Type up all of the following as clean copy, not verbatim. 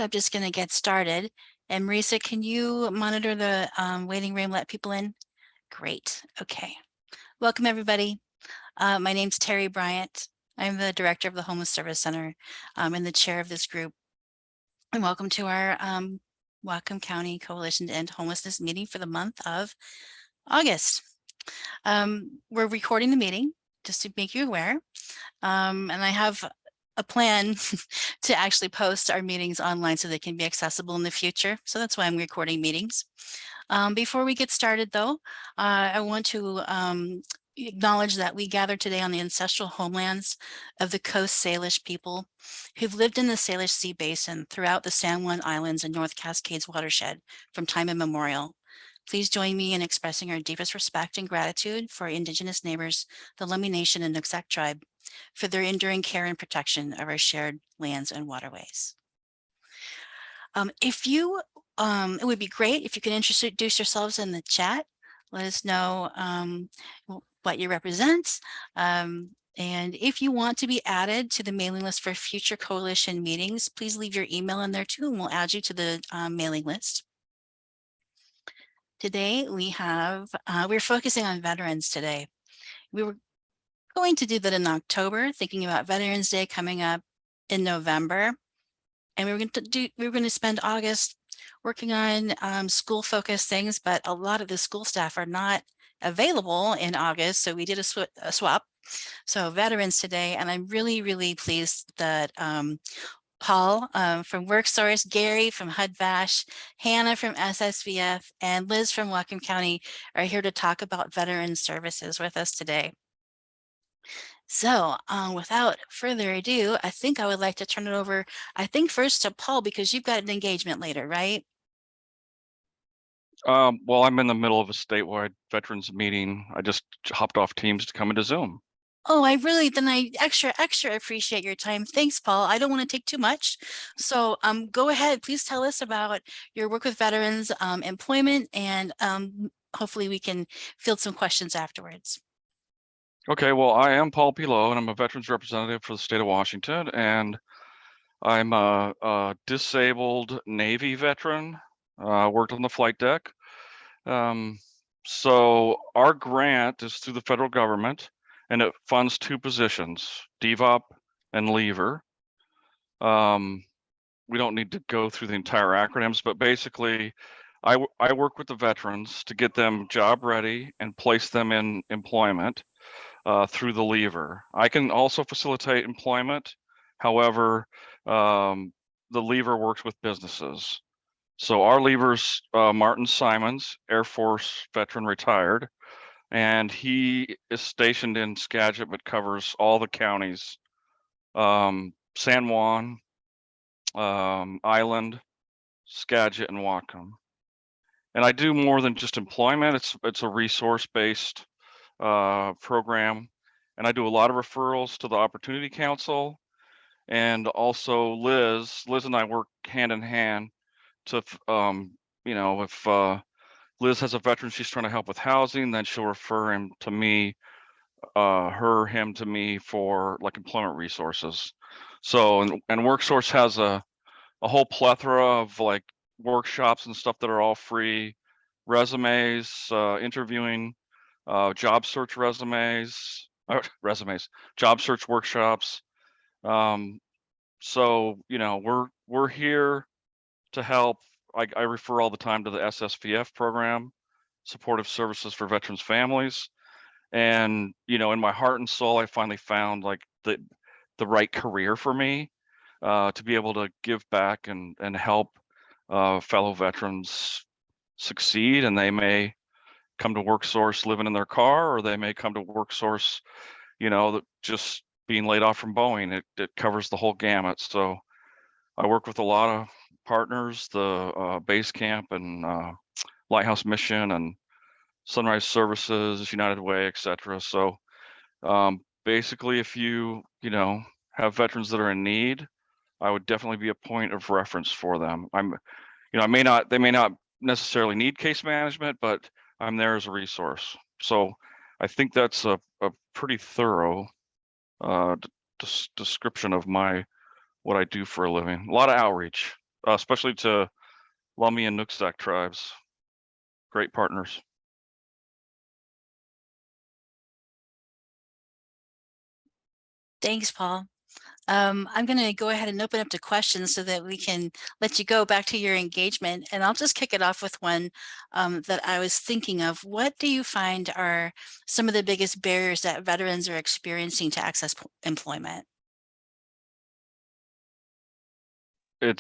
I'm just going to get started. And Marisa, can you monitor the waiting room, let people in? Great. Okay. Welcome, everybody. My name's Terry Bryant. I'm the director of the Homeless Service Center and the chair of this group. And welcome to our Whatcom County Coalition to End Homelessness meeting for the month of August. We're recording the meeting just to make you aware. And I have a plan to actually post our meetings online so they can be accessible in the future. So that's why I'm recording meetings. Before we get started though, I want to acknowledge that we gather today on the ancestral homelands of the Coast Salish people who've lived in the Salish Sea Basin throughout the San Juan Islands and North Cascades watershed from time immemorial. Please join me in expressing our deepest respect and gratitude for our Indigenous neighbors, the Lummi Nation and Nooksack tribe, for their enduring care and protection of our shared lands and waterways. It would be great if you could introduce yourselves in the chat. Let us know what you represent. And if you want to be added to the mailing list for future coalition meetings, please leave your email in there too, and we'll add you to the mailing list. Today we're focusing on veterans today. We were going to do that in October, thinking about Veterans Day coming up in November. And we were going to spend August working on school-focused things, but a lot of the school staff are not available in August, so we did a swap. So veterans today, and I'm really, really pleased that Paul from WorkSource, Gary from HUD-VASH, Hannah from SSVF, and Liz from Whatcom County are here to talk about veteran services with us today. So without further ado, I think I would like to turn it over, first to Paul, because you've got an engagement later, right? Well, I'm in the middle of a statewide veterans meeting. I just hopped off Teams to come into Zoom. Oh, I extra appreciate your time. Thanks, Paul. I don't want to take too much. So go ahead, please tell us about your work with veterans, employment, and hopefully we can field some questions afterwards. Okay, well, I am Paul Pelot, and I'm a veterans representative for the state of Washington, and I'm a disabled Navy veteran, worked on the flight deck. So our grant is through the federal government, and it funds two positions, DVOP and leaver. We don't need to go through the entire acronyms, but basically I work with the veterans to get them job ready and place them in employment through the leaver. I can also facilitate employment. However, the leaver works with businesses. So our leaver's Martin Simons, Air Force veteran retired, and he is stationed in Skagit, but covers all the counties, San Juan, Island, Skagit, and Whatcom. And I do more than just employment. It's a resource-based program, and I do a lot of referrals to the Opportunity Council, and also Liz and I work hand in hand to, you know, if Liz has a veteran she's trying to help with housing, then she'll refer him to me, him to me for like employment resources. So, and WorkSource has a whole plethora of like workshops and stuff that are all free, resumes, interviewing, job search job search workshops. So, you know, we're here to help. I refer all the time to the SSVF program, Supportive Services for Veterans Families. And, you know, in my heart and soul, I finally found like the right career for me, to be able to give back and help fellow veterans succeed. And they may come to WorkSource living in their car, or they may come to WorkSource, you know, just being laid off from Boeing. It covers the whole gamut. So I work with a lot of partners, the Base Camp and Lighthouse Mission and Sunrise Services, United Way, etc. So basically, if you know, have veterans that are in need, I would definitely be a point of reference for them. They may not necessarily need case management, but I'm there as a resource. So I think that's a pretty thorough description of what I do for a living. A lot of outreach. especially to Lummi and Nooksack tribes. Great partners. Thanks, Paul. I'm going to go ahead and open up to questions so that we can let you go back to your engagement. And I'll just kick it off with one that I was thinking of. What do you find are some of the biggest barriers that veterans are experiencing to access employment? I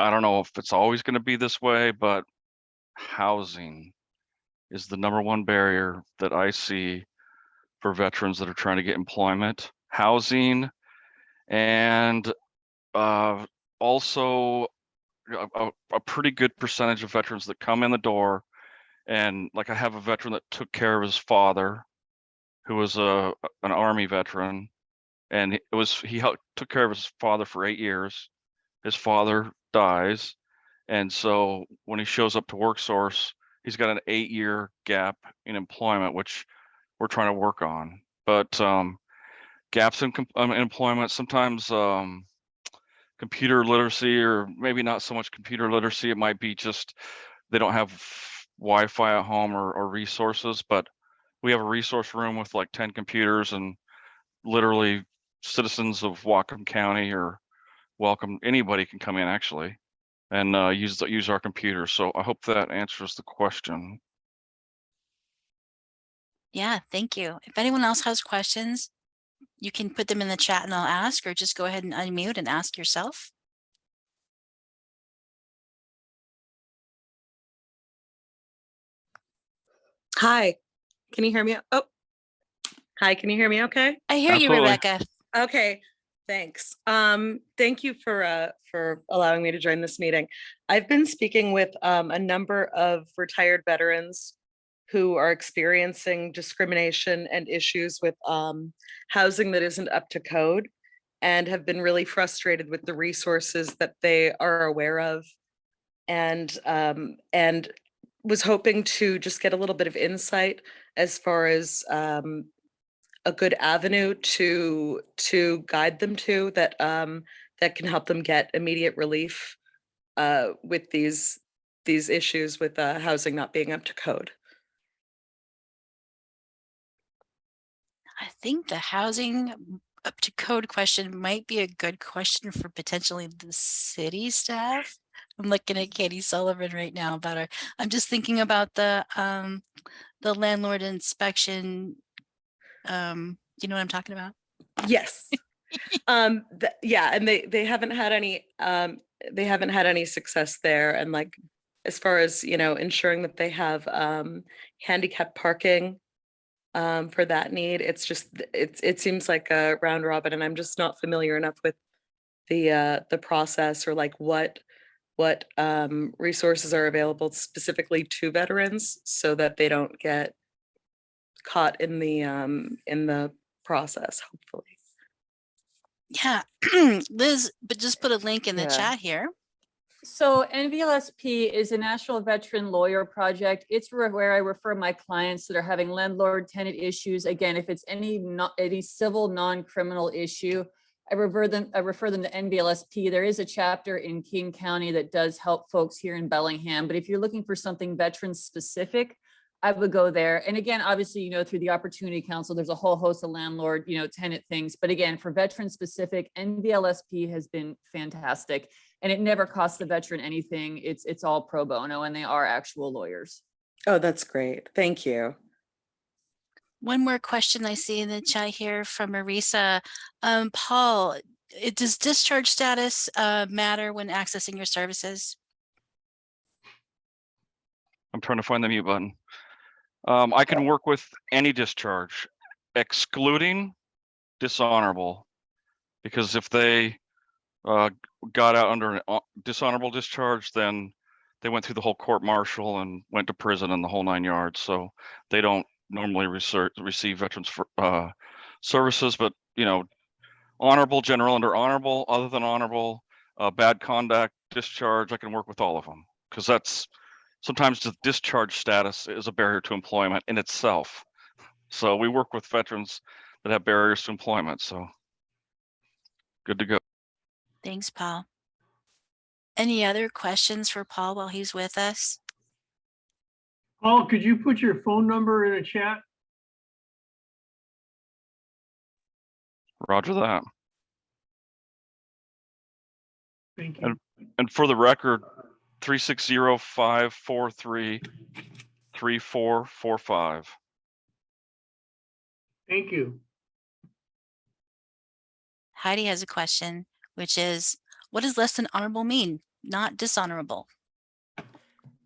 don't know if it's always going to be this way, but housing is the #1 barrier that I see for veterans that are trying to get employment. Housing, and also a pretty good percentage of veterans that come in the door, and like I have a veteran that took care of his father, who was an Army veteran, and he took care of his father for 8 years. His father dies, and so when he shows up to WorkSource, he's got an 8-year gap in employment, which we're trying to work on. But gaps in employment, sometimes computer literacy, or maybe not so much computer literacy. It might be just they don't have Wi-Fi at home or resources, but we have a resource room with like 10 computers, and literally citizens of Whatcom County or welcome, anybody can come in actually and use our computers. So I hope that answers the question. Yeah, thank you. If anyone else has questions, you can put them in the chat and I'll ask, or just go ahead and unmute and ask yourself. Hi, can you hear me? Oh, hi, can you hear me okay? I hear Absolutely. you, Rebecca. Okay, thanks. Thank you for allowing me to join this meeting. I've been speaking with a number of retired veterans who are experiencing discrimination and issues with housing that isn't up to code, and have been really frustrated with the resources that they are aware of, and was hoping to just get a little bit of insight as far as a good avenue to guide them to that that can help them get immediate relief with these issues with housing not being up to code. I think the housing up to code question might be a good question for potentially the city staff. I'm looking at Katie Sullivan right now about I'm just thinking about the landlord inspection. You know what I'm talking about? Yes. Yeah, and they haven't had any success there, and like as far as ensuring that they have handicap parking for that need, it's just it seems like a round robin, and I'm just not familiar enough with the process, or like what resources are available specifically to veterans so that they don't get caught in the process, hopefully. Yeah, Liz, but just put a link in the chat here. So NVLSP is a National Veteran Lawyer Project. It's where I refer my clients that are having landlord tenant issues. Again, if it's any civil non-criminal issue, I refer them to NVLSP. There is a chapter in King County that does help folks here in Bellingham. But if you're looking for something veteran specific, I would go there. And again, obviously, through the Opportunity Council, there's a whole host of landlord, tenant things. But again, for veteran specific, NVLSP has been fantastic. And it never costs the veteran anything. It's all pro bono, and they are actual lawyers. Oh, that's great. Thank you. One more question I see in the chat here from Marisa. Paul, does discharge status matter when accessing your services? I'm trying to find the mute button. I can work with any discharge, excluding dishonorable, because if they got out under an dishonorable discharge, then they went through the whole court martial and went to prison and the whole 9 yards. So they don't normally receive veterans for services, but honorable, general under honorable, other than honorable, bad conduct, discharge, I can work with all of them, because that's sometimes the discharge status is a barrier to employment in itself. So we work with veterans that have barriers to employment. So good to go. Thanks, Paul. Any other questions for Paul while he's with us? Paul, could you put your phone number in a chat? Roger that. Thank you. And for the record, 360-543-3445. Thank you. Heidi has a question, which is, what does less than honorable mean? Not dishonorable.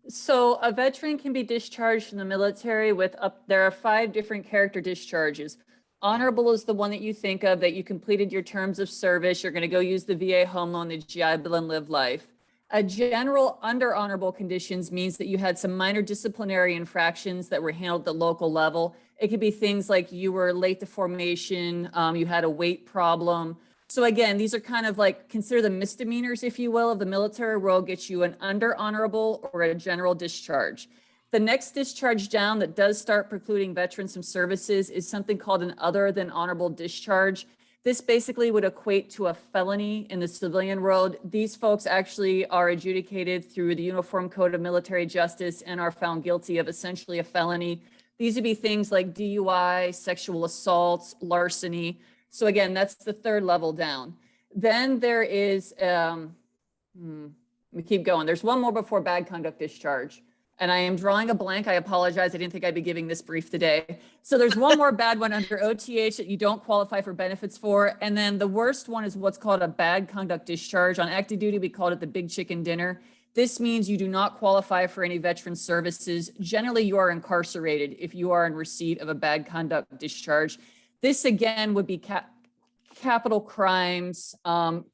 So a veteran can be discharged from the military with there are 5 different character discharges. Honorable is the one that you think of, that you completed your terms of service. You're going to go use the VA home loan, the GI Bill, and live life. A general under honorable conditions means that you had some minor disciplinary infractions that were handled at the local level. It could be things like you were late to formation, you had a weight problem. So again, these are kind of like, consider the misdemeanors, if you will, of the military role, gets you an under honorable or a general discharge. The next discharge down that does start precluding veterans from services is something called an other than honorable discharge. This basically would equate to a felony in the civilian world. These folks actually are adjudicated through the Uniform Code of Military Justice and are found guilty of essentially a felony. These would be things like DUI, sexual assaults, larceny. So again, that's the 3rd level down. Then there is, we keep going. There's one more before bad conduct discharge. And I am drawing a blank. I apologize. I didn't think I'd be giving this brief today. So there's one more bad one under OTH that you don't qualify for benefits for. And then the worst one is what's called a bad conduct discharge. On active duty, we called it the big chicken dinner. This means you do not qualify for any veteran services. Generally, you are incarcerated if you are in receipt of a bad conduct discharge. This again would be capital crimes,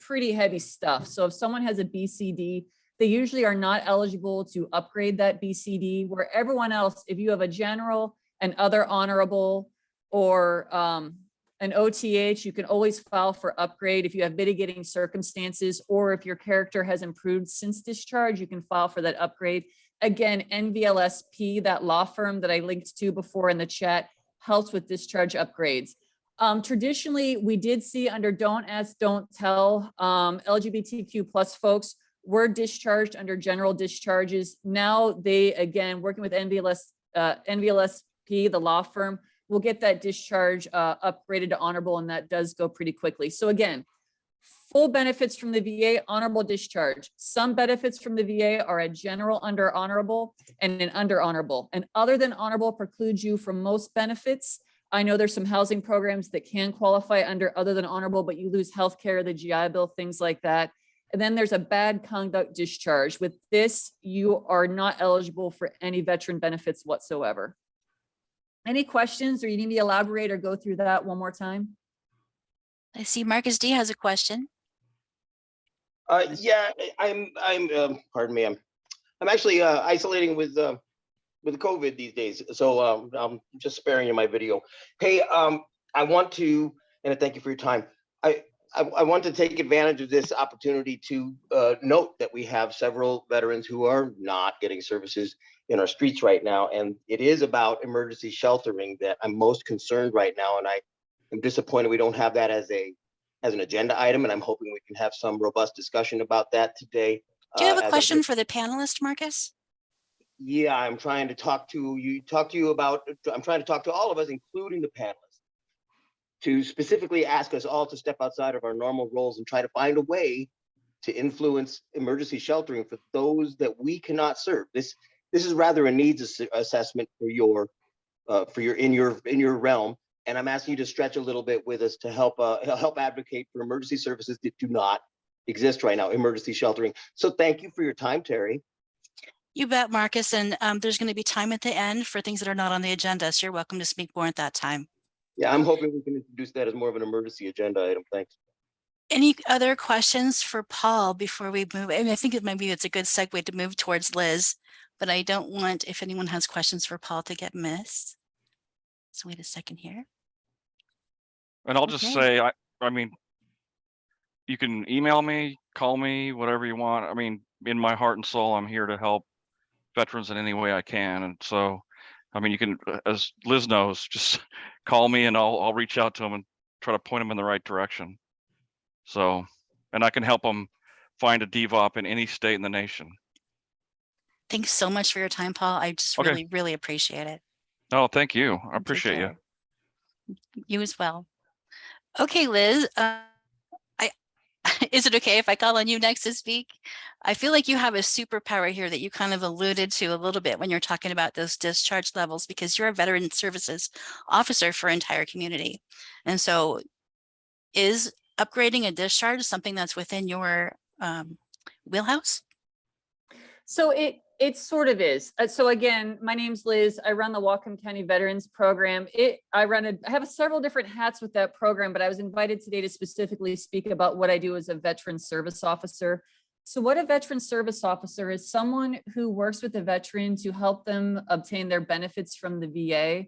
pretty heavy stuff. So if someone has a BCD, they usually are not eligible to upgrade that BCD, where everyone else, if you have a general, an other honorable, or an OTH, you can always file for upgrade if you have mitigating circumstances, or if your character has improved since discharge, you can file for that upgrade. Again, NVLSP, that law firm that I linked to before in the chat, helps with discharge upgrades. Traditionally, we did see under don't ask, don't tell, LGBTQ plus folks were discharged under general discharges. Now they, again, working with NVLSP, the law firm, will get that discharge upgraded to honorable, and that does go pretty quickly. So again, full benefits from the VA, honorable discharge. Some benefits from the VA are a general under honorable and an under honorable. And other than honorable precludes you from most benefits. I know there's some housing programs that can qualify under other than honorable, but you lose healthcare, the GI Bill, things like that. And then there's a bad conduct discharge. With this, you are not eligible for any veteran benefits whatsoever. Any questions, or you need me to elaborate or go through that one more time? I see Marcus D has a question. Yeah, pardon me. I'm actually isolating with COVID these days, so I'm just sparing you my video. Hey, I want to, and thank you for your time. I want to take advantage of this opportunity to note that we have several veterans who are not getting services in our streets right now, and it is about emergency sheltering that I'm most concerned right now, and I am disappointed we don't have that as an agenda item, and I'm hoping we can have some robust discussion about that today. Do you have a question for the panelist, Marcus? Yeah, I'm trying to talk to you about, I'm trying to talk to all of us, including the panelists, to specifically ask us all to step outside of our normal roles and try to find a way to influence emergency sheltering for those that we cannot serve. This is rather a needs assessment for your in your realm, and I'm asking you to stretch a little bit with us to help advocate for emergency services that do not exist right now, emergency sheltering. So thank you for your time, Terry. You bet, Marcus. And there's going to be time at the end for things that are not on the agenda. So you're welcome to speak more at that time. Yeah, I'm hoping we can introduce that as more of an emergency agenda item. Thanks. Any other questions for Paul before we move? I mean, I think maybe it's a good segue to move towards Liz, but I don't want, if anyone has questions for Paul, to get missed. So wait a second here. And I'll just say, I mean, you can email me, call me, whatever you want. I mean, in my heart and soul, I'm here to help veterans in any way I can. And so, I mean, you can, as Liz knows, just call me and I'll reach out to them and try to point them in the right direction. So, and I can help them find a DVOP in any state in the nation. Thanks so much for your time, Paul. I just Okay. really, really appreciate it. Oh, thank you. I And take appreciate you. care. You as well. Okay, Liz, is it okay if I call on you next to speak? I feel like you have a superpower here that you kind of alluded to a little bit when you're talking about those discharge levels, because you're a veteran services officer for entire community. And so is upgrading a discharge something that's within your wheelhouse? So it sort of is. So again, my name's Liz. I run the Whatcom County Veterans Program. I have several different hats with that program, but I was invited today to specifically speak about what I do as a veteran service officer. So what a veteran service officer is someone who works with a veteran to help them obtain their benefits from the VA.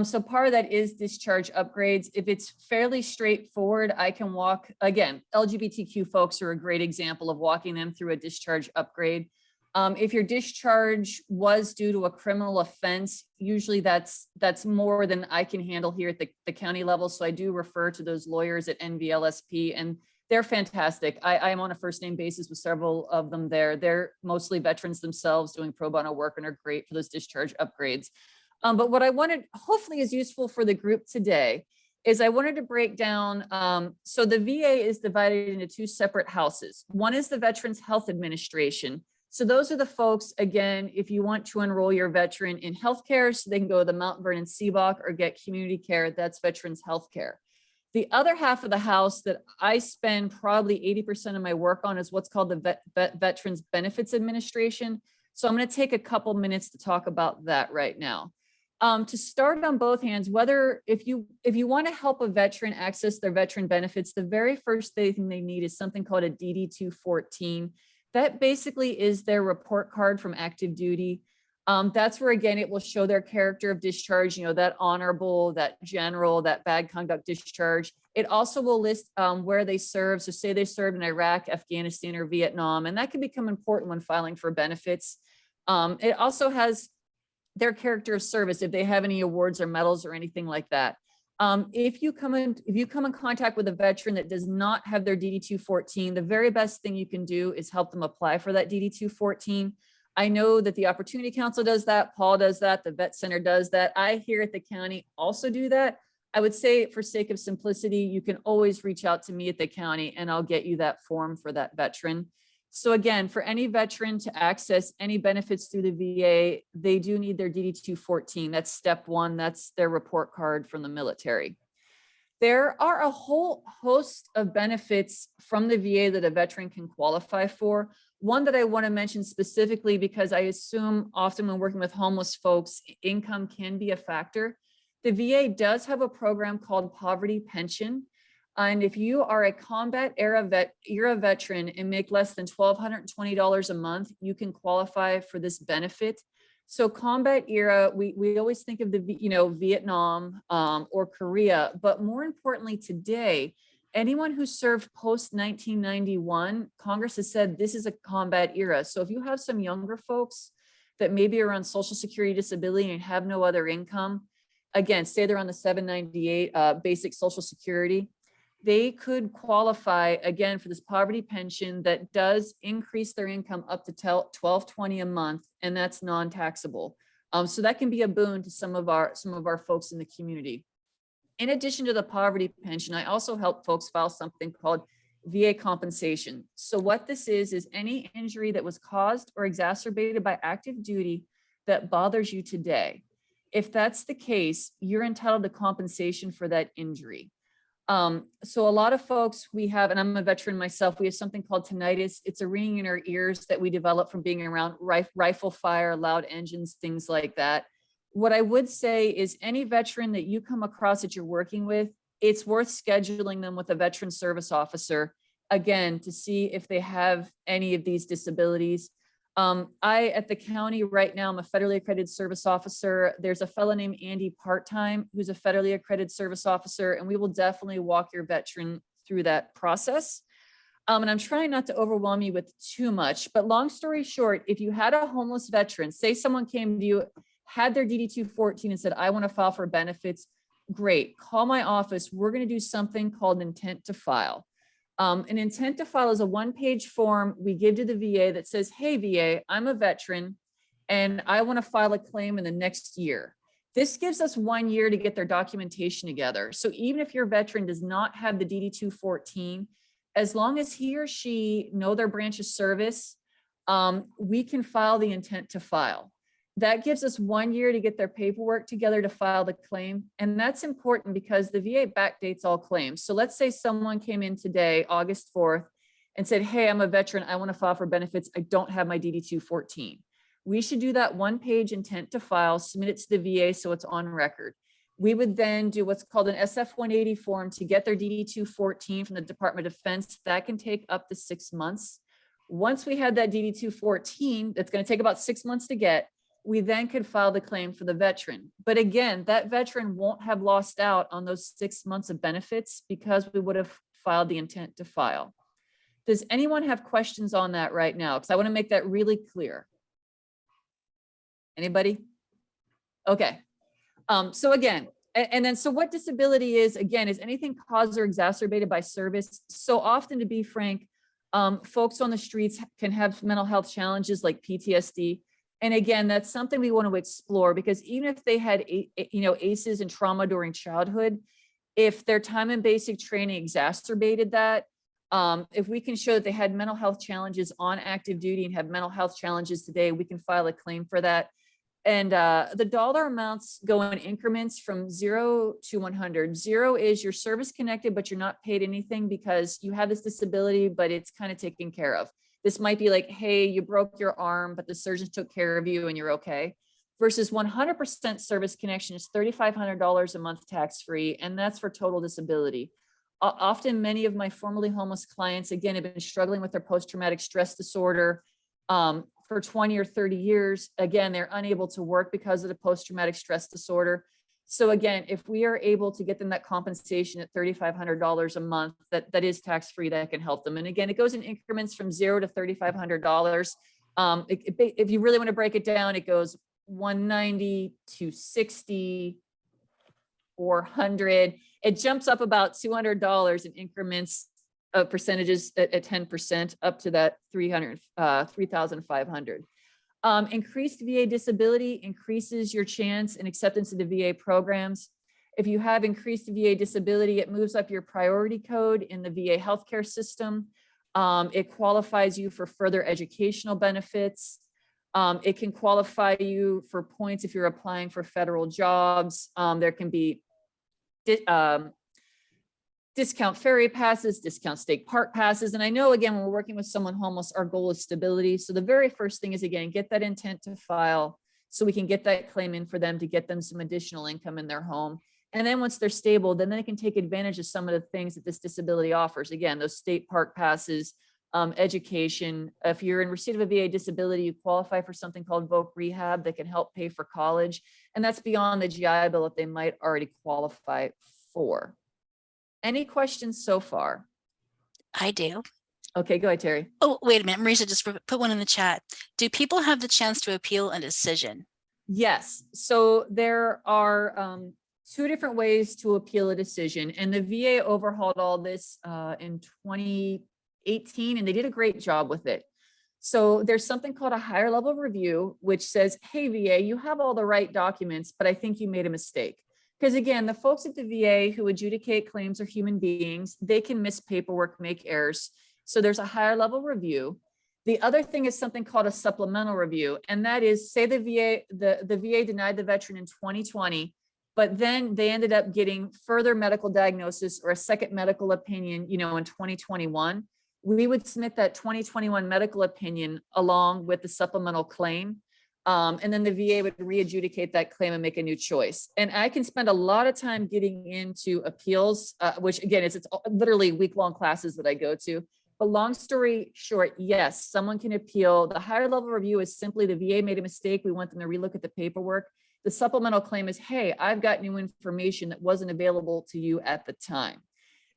So part of that is discharge upgrades. If it's fairly straightforward, I can walk, again, LGBTQ folks are a great example of walking them through a discharge upgrade. If your discharge was due to a criminal offense, usually that's more than I can handle here at the county level. So I do refer to those lawyers at NVLSP, and they're fantastic. I'm on a first name basis with several of them there. They're mostly veterans themselves doing pro bono work and are great for those discharge upgrades. But what I wanted, hopefully is useful for the group today, is I wanted to break down, so the VA is divided into two separate houses. One is the Veterans Health Administration. So those are the folks, again, if you want to enroll your veteran in healthcare, so they can go to the Mount Vernon CBOC or get community care, that's Veterans Healthcare. The other half of the house that I spend probably 80% of my work on is what's called the Veterans Benefits Administration. So I'm going to take a couple minutes to talk about that right now. To start on both hands, if you want to help a veteran access their veteran benefits, the very first thing they need is something called a DD-214. That basically is their report card from active duty. That's where, again, it will show their character of discharge, that honorable, that general, that bad conduct discharge. It also will list where they served. So say they served in Iraq, Afghanistan, or Vietnam, and that can become important when filing for benefits. It also has their character of service, if they have any awards or medals or anything like that. If you come in contact with a veteran that does not have their DD-214, the very best thing you can do is help them apply for that DD-214. I know that the Opportunity Council does that, Paul does that, the Vet Center does that. I here at the county also do that. I would say, for sake of simplicity, you can always reach out to me at the county and I'll get you that form for that veteran. So again, for any veteran to access any benefits through the VA, they do need their DD-214. That's step one. That's their report card from the military. There are a whole host of benefits from the VA that a veteran can qualify for. One that I want to mention specifically, because I assume often when working with homeless folks, income can be a factor. The VA does have a program called Poverty Pension. And if you are a combat era veteran and make less than $1,220 a month, you can qualify for this benefit. So combat era, we always think of the Vietnam or Korea, but more importantly today, anyone who served post 1991, Congress has said this is a combat era. So if you have some younger folks that maybe are on Social Security disability and have no other income, again, say they're on the 798 basic Social Security, they could qualify again for this poverty pension that does increase their income up to $1,220 a month, and that's non-taxable. So that can be a boon to some of our folks in the community. In addition to the poverty pension, I also help folks file something called VA compensation. So what this is any injury that was caused or exacerbated by active duty that bothers you today. If that's the case, you're entitled to compensation for that injury. So a lot of folks we have, and I'm a veteran myself, we have something called tinnitus. It's a ringing in our ears that we develop from being around rifle fire, loud engines, things like that. What I would say is any veteran that you come across that you're working with, it's worth scheduling them with a veteran service officer, again, to see if they have any of these disabilities. At the county right now, I'm a federally accredited service officer. There's a fellow named Andy Part-Time who's a federally accredited service officer, and we will definitely walk your veteran through that process. And I'm trying not to overwhelm you with too much, but long story short, if you had a homeless veteran, say someone came to you, had their DD-214 and said, I want to file for benefits, great, call my office. We're going to do something called intent to file. An intent to file is a one-page form we give to the VA that says, hey, VA, I'm a veteran and I want to file a claim in the next year. This gives us 1 year to get their documentation together. So even if your veteran does not have the DD-214, as long as he or she know their branch of service, we can file the intent to file. That gives us 1 year to get their paperwork together to file the claim. And that's important because the VA backdates all claims. So let's say someone came in today, August 4th, and said, hey, I'm a veteran, I want to file for benefits, I don't have my DD-214. We should do that one-page intent to file, submit it to the VA so it's on record. We would then do what's called an SF-180 form to get their DD-214 from the Department of Defense. That can take up to 6 months. Once we had that DD-214, that's going to take about 6 months to get, we then could file the claim for the veteran. But again, that veteran won't have lost out on those 6 months of benefits because we would have filed the intent to file. Does anyone have questions on that right now? Because I want to make that really clear. Anybody? Okay. So again, and then so what disability is, again, is anything caused or exacerbated by service. So often, to be frank, folks on the streets can have mental health challenges like PTSD. And again, that's something we want to explore because even if they had, ACEs and trauma during childhood, if their time in basic training exacerbated that, if we can show that they had mental health challenges on active duty and have mental health challenges today, we can file a claim for that. And the dollar amounts go in increments from 0 to 100. 0 is you're service connected, but you're not paid anything because you have this disability, but it's kind of taken care of. This might be like, hey, you broke your arm, but the surgeons took care of you and you're okay. Versus 100% service connection is $3,500 a month tax-free, and that's for total disability. Often, many of my formerly homeless clients, again, have been struggling with their post-traumatic stress disorder for 20 or 30 years. Again, they're unable to work because of the post-traumatic stress disorder. So again, if we are able to get them that compensation at $3,500 a month, that is tax-free, that can help them. And again, it goes in increments from $0 to $3,500. If you really want to break it down, it goes 190 to 60, 400. It jumps up about $200 in increments of percentages at 10% up to that 3,500. Increased VA disability increases your chance and acceptance of the VA programs. If you have increased VA disability, it moves up your priority code in the VA healthcare system. It qualifies you for further educational benefits. It can qualify you for points if you're applying for federal jobs. There can be discount ferry passes, discount state park passes. And I know, again, when we're working with someone homeless, our goal is stability. So the very first thing is, again, get that intent to file so we can get that claim in for them to get them some additional income in their home. And then once they're stable, then they can take advantage of some of the things that this disability offers. Again, those state park passes, education. If you're in receipt of a VA disability, you qualify for something called VOC rehab that can help pay for college. And that's beyond the GI Bill that they might already qualify for. Any questions so far? I do. Okay, go ahead, Terry. Oh, wait a minute. Marisa just put one in the chat. Do people have the chance to appeal a decision? Yes. So there are 2 different ways to appeal a decision. And the VA overhauled all this in 2018, and they did a great job with it. So there's something called a higher level review, which says, hey, VA, you have all the right documents, but I think you made a mistake. Because again, the folks at the VA who adjudicate claims are human beings. They can miss paperwork, make errors. So there's a higher level review. The other thing is something called a supplemental review. And that is, say the VA denied the veteran in 2020, but then they ended up getting further medical diagnosis or a second medical opinion, in 2021. We would submit that 2021 medical opinion along with the supplemental claim. And then the VA would re-adjudicate that claim and make a new choice. And I can spend a lot of time getting into appeals, which again, it's literally week-long classes that I go to. But long story short, yes, someone can appeal. The higher level review is simply the VA made a mistake. We want them to relook at the paperwork. The supplemental claim is, hey, I've got new information that wasn't available to you at the time.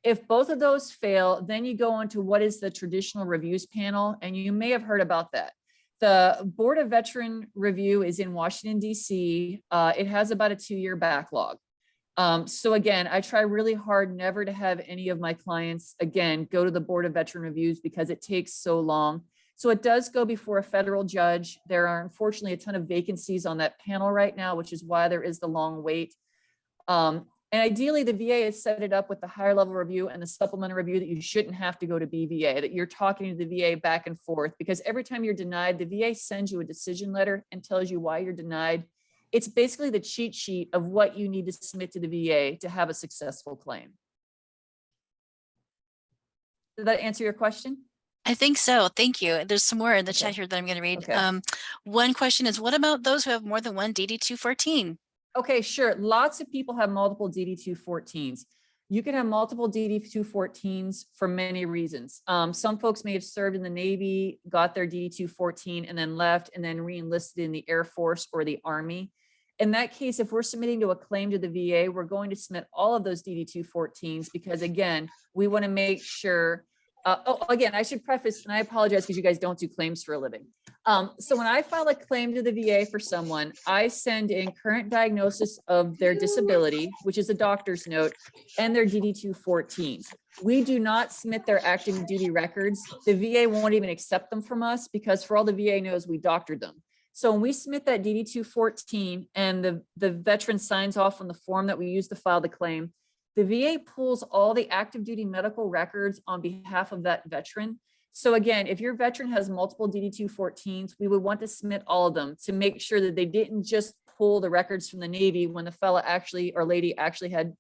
If both of those fail, then you go on to what is the traditional reviews panel. And you may have heard about that. The Board of Veteran Review is in Washington, D.C. It has about a 2-year backlog. So again, I try really hard never to have any of my clients, again, go to the Board of Veteran Reviews because it takes so long. So it does go before a federal judge. There are unfortunately a ton of vacancies on that panel right now, which is why there is the long wait. And ideally, the VA has set it up with the higher level review and the supplemental review that you shouldn't have to go to BVA, that you're talking to the VA back and forth, because every time you're denied, the VA sends you a decision letter and tells you why you're denied. It's basically the cheat sheet of what you need to submit to the VA to have a successful claim. Did that answer your question? I think so. Thank you. There's some more in the Okay. chat here that I'm going to read. Okay. One question is, what about those who have more than one DD-214? Okay, sure. Lots of people have multiple DD-214s. You can have multiple DD-214s for many reasons. Some folks may have served in the Navy, got their DD-214 and then left and then re-enlisted in the Air Force or the Army. In that case, if we're submitting to a claim to the VA, we're going to submit all of those DD-214s because again, we want to make sure, again, I should preface, and I apologize because you guys don't do claims for a living. So when I file a claim to the VA for someone, I send in current diagnosis of their disability, which is a doctor's note, and their DD-214s. We do not submit their active duty records. The VA won't even accept them from us because for all the VA knows, we doctored them. So when we submit that DD-214 and the veteran signs off on the form that we use to file the claim, the VA pulls all the active duty medical records on behalf of that veteran. So again, if your veteran has multiple DD-214s, we would want to submit all of them to make sure that they didn't just pull the records from the Navy when the fella actually or lady actually had,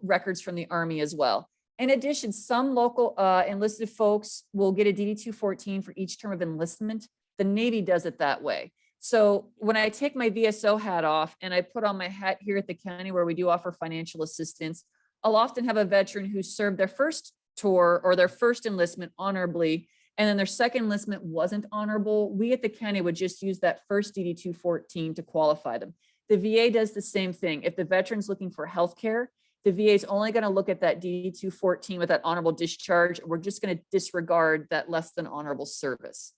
records from the Army as well. In addition, some local enlisted folks will get a DD-214 for each term of enlistment. The Navy does it that way. So when I take my VSO hat off and I put on my hat here at the county where we do offer financial assistance, I'll often have a veteran who served their first tour or their first enlistment honorably, and then their second enlistment wasn't honorable. We at the county would just use that first DD-214 to qualify them. The VA does the same thing. If the veteran's looking for healthcare, the VA is only going to look at that DD-214 with that honorable discharge. We're just going to disregard that less than honorable service.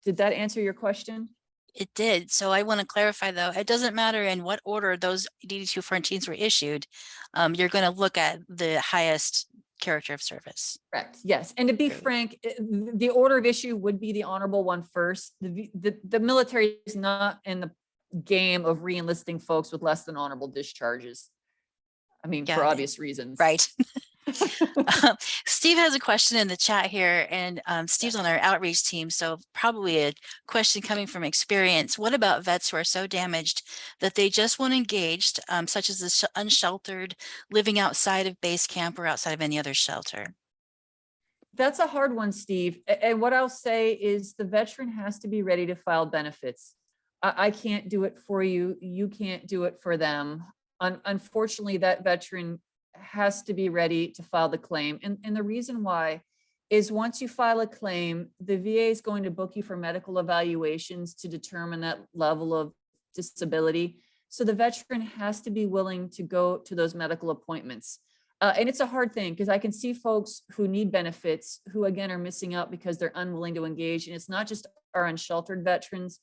Did that answer your question? It did. So I want to clarify though, it doesn't matter in what order those DD-214s were issued. You're going to look at the highest character of service. Correct. Yes. And to be frank, the order of issue would be the honorable one first. The military is not in the game of re-enlisting folks with less than honorable discharges. I mean, for obvious reasons. Right. Steve has a question in the chat here, and Steve's on our outreach team, so probably a question coming from experience. What about vets who are so damaged that they just won't engaged, such as the unsheltered, living outside of base camp or outside of any other shelter? That's a hard one, Steve. And what I'll say is the veteran has to be ready to file benefits. I can't do it for you. You can't do it for them. Unfortunately, that veteran has to be ready to file the claim. And the reason why is once you file a claim, the VA is going to book you for medical evaluations to determine that level of disability. So the veteran has to be willing to go to those medical appointments. And it's a hard thing because I can see folks who need benefits who again are missing out because they're unwilling to engage. And it's not just our unsheltered veterans.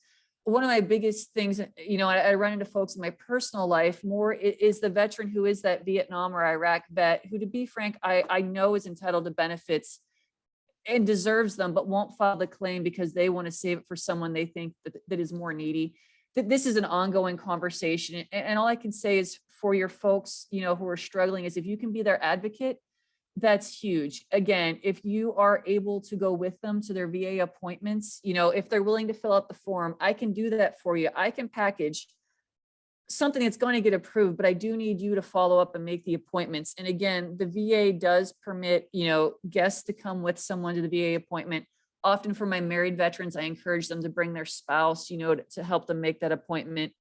One of my biggest things, I run into folks in my personal life more is the veteran who is that Vietnam or Iraq vet who, to be frank, I know is entitled to benefits and deserves them, but won't file the claim because they want to save it for someone they think that is more needy. This is an ongoing conversation. And all I can say is for your folks, who are struggling is if you can be their advocate, that's huge. Again, if you are able to go with them to their VA appointments, if they're willing to fill out the form, I can do that for you. I can package something that's going to get approved, but I do need you to follow up and make the appointments. And again, the VA does permit, guests to come with someone to the VA appointment. Often for my married veterans, I encourage them to bring their spouse, to help them make that appointment.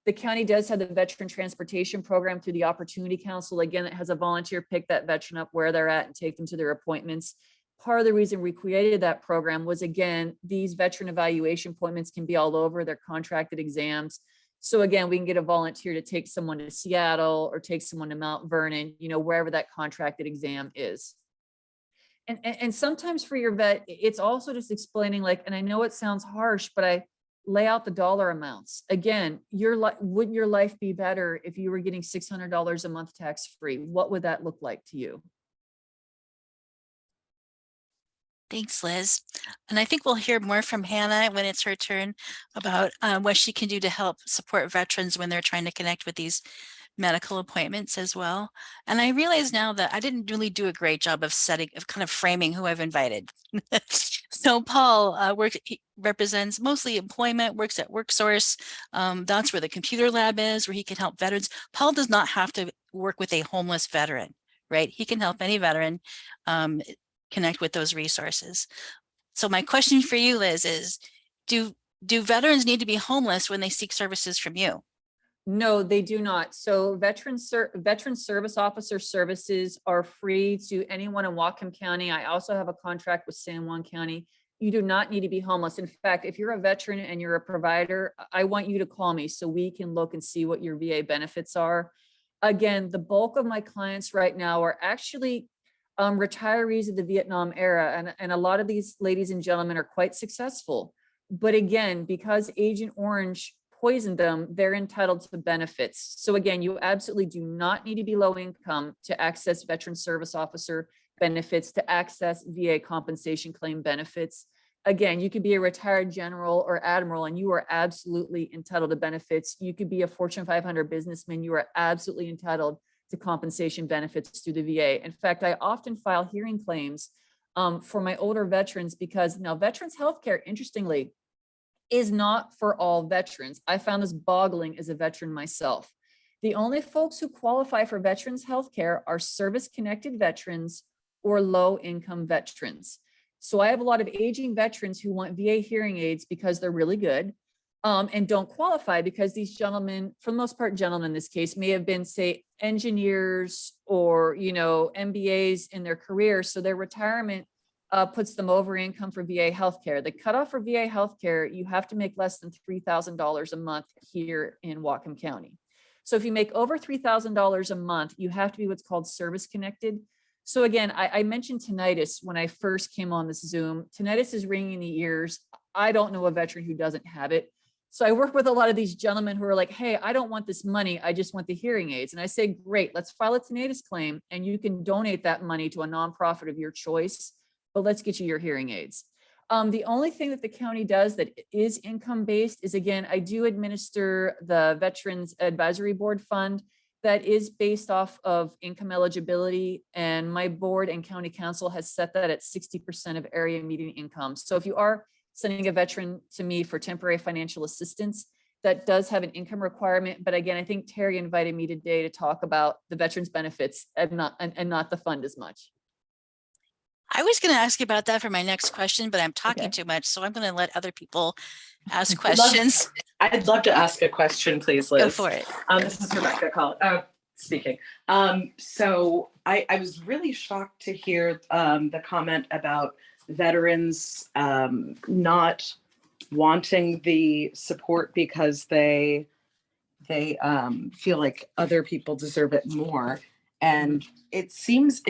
The county does have the veteran transportation program through the Opportunity Council. Again, it has a volunteer pick that veteran up where they're at and take them to their appointments. Part of the reason we created that program was, again, these veteran evaluation appointments can be all over. They're contracted exams. So again, we can get a volunteer to take someone to Seattle or take someone to Mount Vernon, wherever that contracted exam is. And sometimes for your vet, it's also just explaining and I know it sounds harsh, but lay out the dollar amounts. Again, wouldn't your life be better if you were getting $600 a month tax-free? What would that look like to you? Thanks, Liz. And I think we'll hear more from Hannah when it's her turn about what she can do to help support veterans when they're trying to connect with these medical appointments as well. And I realize now that I didn't really do a great job of kind of framing who I've invited. So Paul he represents mostly employment, works at WorkSource. That's where the computer lab is, where he can help veterans. Paul does not have to work with a homeless veteran, right? He can help any veteran connect with those resources. So my question for you, Liz, is do veterans need to be homeless when they seek services from you? No, they do not. So veteran service officer services are free to anyone in Whatcom County. I also have a contract with San Juan County. You do not need to be homeless. In fact, if you're a veteran and you're a provider, I want you to call me so we can look and see what your VA benefits are. Again, the bulk of my clients right now are actually retirees of the Vietnam era. And a lot of these ladies and gentlemen are quite successful. But again, because Agent Orange poisoned them, they're entitled to benefits. So again, you absolutely do not need to be low income to access veteran service officer benefits, to access VA compensation claim benefits. Again, you could be a retired general or admiral and you are absolutely entitled to benefits. You could be a Fortune 500 businessman. You are absolutely entitled to compensation benefits through the VA. In fact, I often file hearing claims for my older veterans because now veterans healthcare, interestingly, is not for all veterans. I found this boggling as a veteran myself. The only folks who qualify for veterans healthcare are service-connected veterans or low-income veterans. So I have a lot of aging veterans who want VA hearing aids because they're really good and don't qualify because these gentlemen, for the most part, gentlemen in this case, may have been, say, engineers or, MBAs in their career. So their retirement puts them over income for VA healthcare. The cutoff for VA healthcare, you have to make less than $3,000 a month here in Whatcom County. So if you make over $3,000 a month, you have to be what's called service connected. So again, I mentioned tinnitus when I first came on this Zoom. Tinnitus is ringing in the ears. I don't know a veteran who doesn't have it. So I work with a lot of these gentlemen who are like, hey, I don't want this money. I just want the hearing aids. And I say, great, let's file a tinnitus claim and you can donate that money to a nonprofit of your choice. But let's get you your hearing aids. The only thing that the county does that is income-based is, again, I do administer the Veterans Advisory Board Fund that is based off of income eligibility. And my board and county council has set that at 60% of area median income. So if you are sending a veteran to me for temporary financial assistance, that does have an income requirement. But again, I think Terry invited me today to talk about the veterans benefits and not the fund as much. I was going to ask you about that for my next question, but I'm talking Okay. too much, so I'm going to let other people ask questions. I'd love to ask a question, please, Liz. Go for it. This is Rebecca speaking. So I was really shocked to hear the comment about veterans not wanting the support because they feel like other people deserve it more. And it seems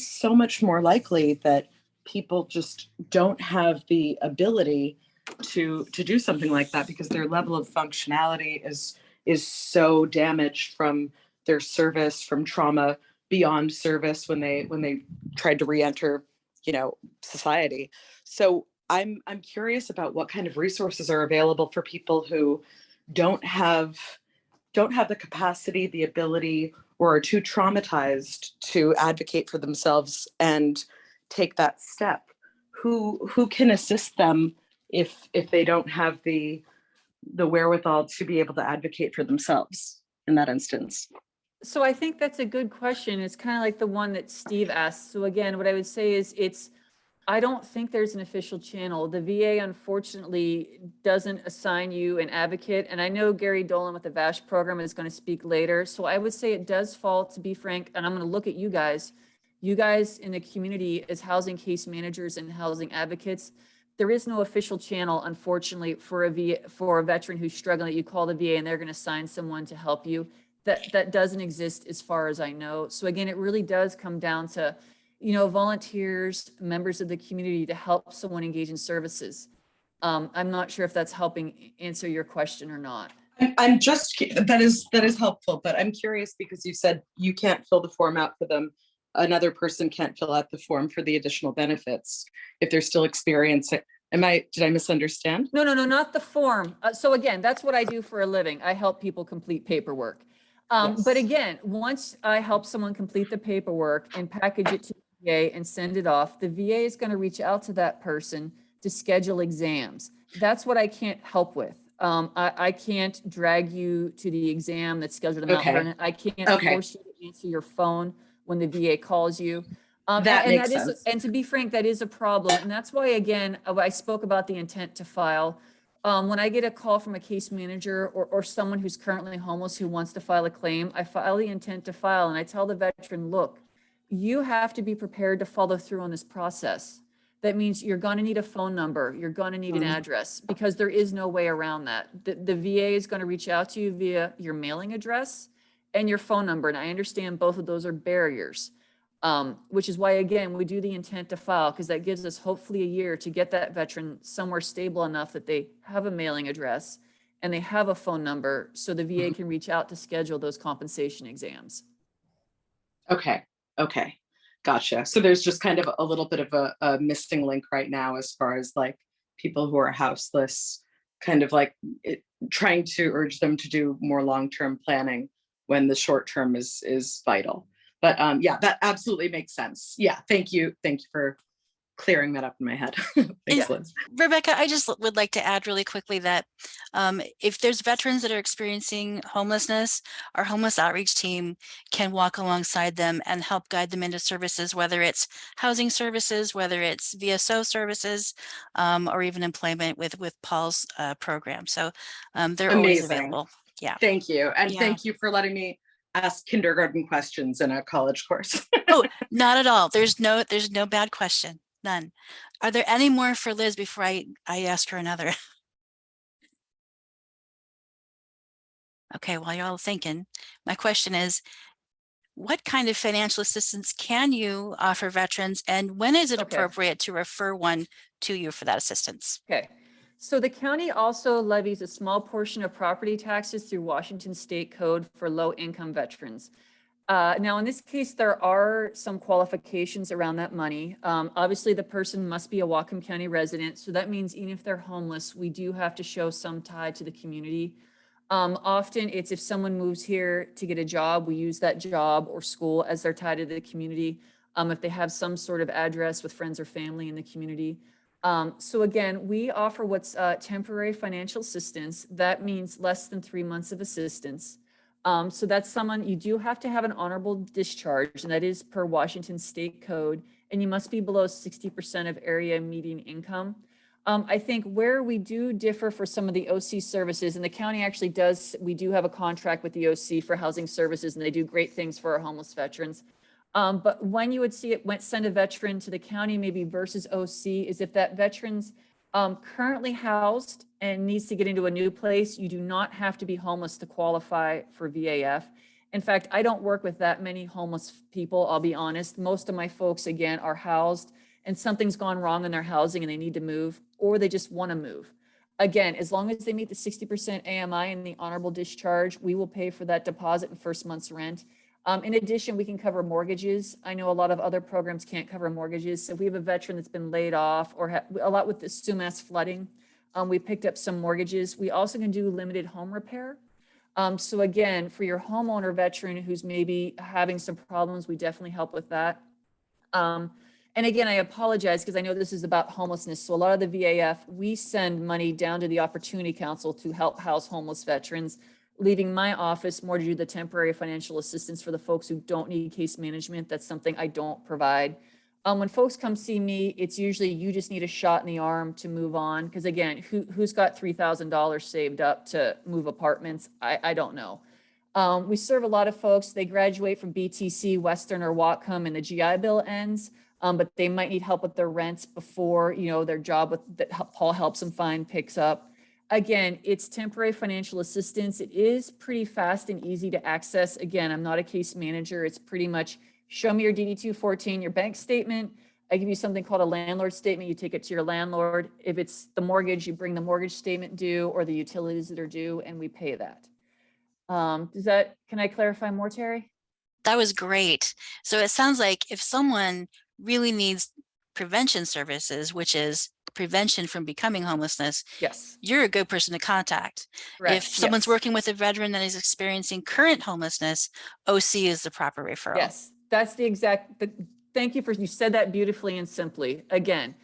so much more likely that people just don't have the ability to do something like that because their level of functionality is so damaged from their service, from trauma beyond service when they tried to re-enter, society. So I'm curious about what kind of resources are available for people who don't have the capacity, the ability, or are too traumatized to advocate for themselves and take that step. Who can assist them if they don't have the wherewithal to be able to advocate for themselves in that instance? So I think that's a good question. It's kind of like the one that Steve asked. So again, what I would say is I don't think there's an official channel. The VA, unfortunately, doesn't assign you an advocate. And I know Gary Dolin with the VASH program is going to speak later. So I would say it does fall, to be frank, and I'm going to look at you guys in the community as housing case managers and housing advocates. There is no official channel, unfortunately, for a veteran who's struggling that you call the VA and they're going to assign someone to help you. That doesn't exist as far as I know. So again, it really does come down to volunteers, members of the community to help someone engage in services. I'm not sure if that's helping answer your question or not. I'm just, that is helpful, but I'm curious because you said you can't fill the form out for them. Another person can't fill out the form for the additional benefits if they're still experiencing. Did I misunderstand? No, not the form. So again, that's what I do for a living. I help people complete paperwork. But Yes. again, once I help someone complete the paperwork and package it to the VA and send it off, the VA is going to reach out to that person to schedule exams. That's what I can't help with. I can't drag you to the exam that's scheduled in Mount Okay. Vernon. I can't force you to answer your phone when the VA calls you. That makes is, sense. and to be frank, that is a problem. And that's why, again, I spoke about the intent to file. When I get a call from a case manager or someone who's currently homeless who wants to file a claim, I file the intent to file and I tell the veteran, look, you have to be prepared to follow through on this process. That means you're going to need a phone number. You're going to need an address because there is no way around that. The VA is going to reach out to you via your mailing address and your phone number. And I understand both of those are barriers, which is why, again, we do the intent to file because that gives us hopefully a year to get that veteran somewhere stable enough that they have a mailing address and they have a phone number so the VA can reach out to schedule those compensation exams. Okay. Gotcha. So there's just kind of a little bit of a missing link right now as far as like people who are houseless, kind of like trying to urge them to do more long-term planning when the short-term is vital. But yeah, that absolutely makes sense. Yeah, thank you for clearing that up in my head. Thanks, Liz. Rebecca, I just would like to add really quickly that if there's veterans that are experiencing homelessness, our homeless outreach team can walk alongside them and help guide them into services, whether it's housing services, whether it's VSO services, or even employment with Paul's program. So they're always available. Yeah. Thank you. And Yeah. thank you for letting me ask kindergarten questions in a college course. Oh, not at all. There's no bad question. None. Are there any more for Liz before I ask her another? Okay, while y'all thinking, my question is, what kind of financial assistance can you offer veterans and when is it appropriate to refer one to you for that assistance? Okay. So the county also levies a small portion of property taxes through Washington State Code for low-income veterans. Now, in this case, there are some qualifications around that money. Obviously, the person must be a Whatcom County resident. So that means even if they're homeless, we do have to show some tie to the community. Often it's if someone moves here to get a job, we use that job or school as their tie to the community. If they have some sort of address with friends or family in the community. So again, we offer what's temporary financial assistance. That means less than 3 months of assistance. So that's someone, you do have to have an honorable discharge, and that is per Washington State Code, and you must be below 60% of area median income. I think where we do differ for some of the OC services, and the county actually does, we do have a contract with the OC for housing services, and they do great things for our homeless veterans. But when you would see it, send a veteran to the county maybe versus OC is if that veteran's currently housed and needs to get into a new place, you do not have to be homeless to qualify for VAF. In fact, I don't work with that many homeless people, I'll be honest. Most of my folks, again, are housed and something's gone wrong in their housing and they need to move, or they just want to move. Again, as long as they meet the 60% AMI and the honorable discharge, we will pay for that deposit and first month's rent. In addition, we can cover mortgages. I know a lot of other programs can't cover mortgages. So if we have a veteran that's been laid off or a lot with the Sumas flooding, we picked up some mortgages. We also can do limited home repair. So again, for your homeowner veteran who's maybe having some problems, we definitely help with that. And again, I apologize because I know this is about homelessness. So a lot of the VAF, we send money down to the Opportunity Council to help house homeless veterans, leaving my office more to do the temporary financial assistance for the folks who don't need case management. That's something I don't provide. When folks come see me, it's usually you just need a shot in the arm to move on. Because again, who's got $3,000 saved up to move apartments? I don't know. We serve a lot of folks. They graduate from BTC, Western, or Whatcom, and the GI Bill ends. But they might need help with their rents before, their job that Paul helps them find picks up. Again, it's temporary financial assistance. It is pretty fast and easy to access. Again, I'm not a case manager. It's pretty much show me your DD-214, your bank statement, I give you something called a landlord statement. You take it to your landlord. If it's the mortgage, you bring the mortgage statement due or the utilities that are due, and we pay that. Can I clarify more, Terry? That was great. So it sounds like if someone really needs prevention services, which is prevention from becoming homelessness, Yes. you're a good person to contact. Correct. If someone's Yes. working with a veteran that is experiencing current homelessness, OC is the proper referral. Yes, that's the exact, thank you you said that beautifully and simply. Again,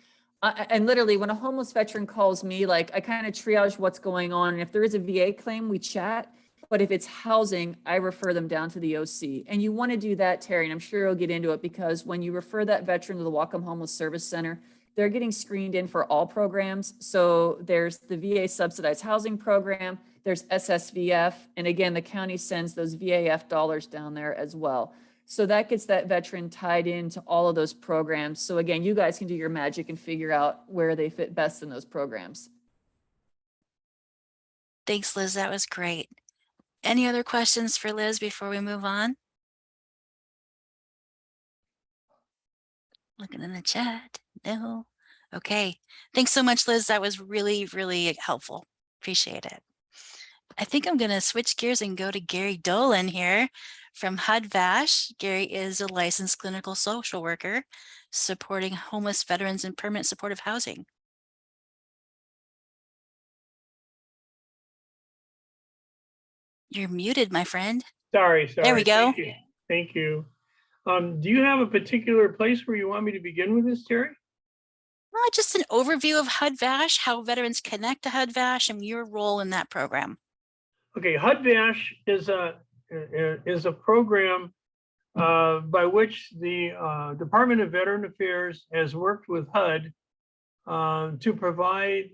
and literally when a homeless veteran calls me, like I kind of triage what's going on. And if there is a VA claim, we chat. But if it's housing, I refer them down to the OC. And you want to do that, Terry, and I'm sure you'll get into it, because when you refer that veteran to the Whatcom Homeless Service Center, they're getting screened in for all programs. So there's the VA subsidized housing program, there's SSVF, and again, the county sends those VAF dollars down there as well. So that gets that veteran tied into all of those programs. So again, you guys can do your magic and figure out where they fit best in those programs. Thanks, Liz. That was great. Any other questions for Liz before we move on? Looking in the chat. No. Okay. Thanks so much, Liz. That was really, really helpful. Appreciate it. I think I'm going to switch gears and go to Gary Dolin here from HUD-VASH. Gary is a licensed clinical social worker supporting homeless veterans in permanent supportive housing. You're muted, my friend. Sorry. There we go. Thank you. Do you have a particular place where you want me to begin with this, Terry? Just an overview of HUD-VASH, how veterans connect to HUD-VASH, and your role in that program. Okay, HUD-VASH is a program by which the Department of Veteran Affairs has worked with HUD to provide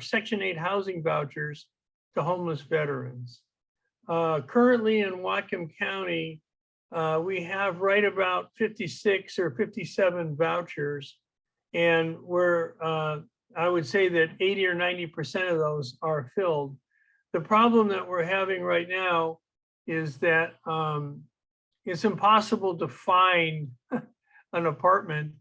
Section 8 housing vouchers to homeless veterans. Currently in Whatcom County, we have right about 56 or 57 vouchers, and I would say that 80 or 90% of those are filled. The problem that we're having right now is that it's impossible to find an apartment.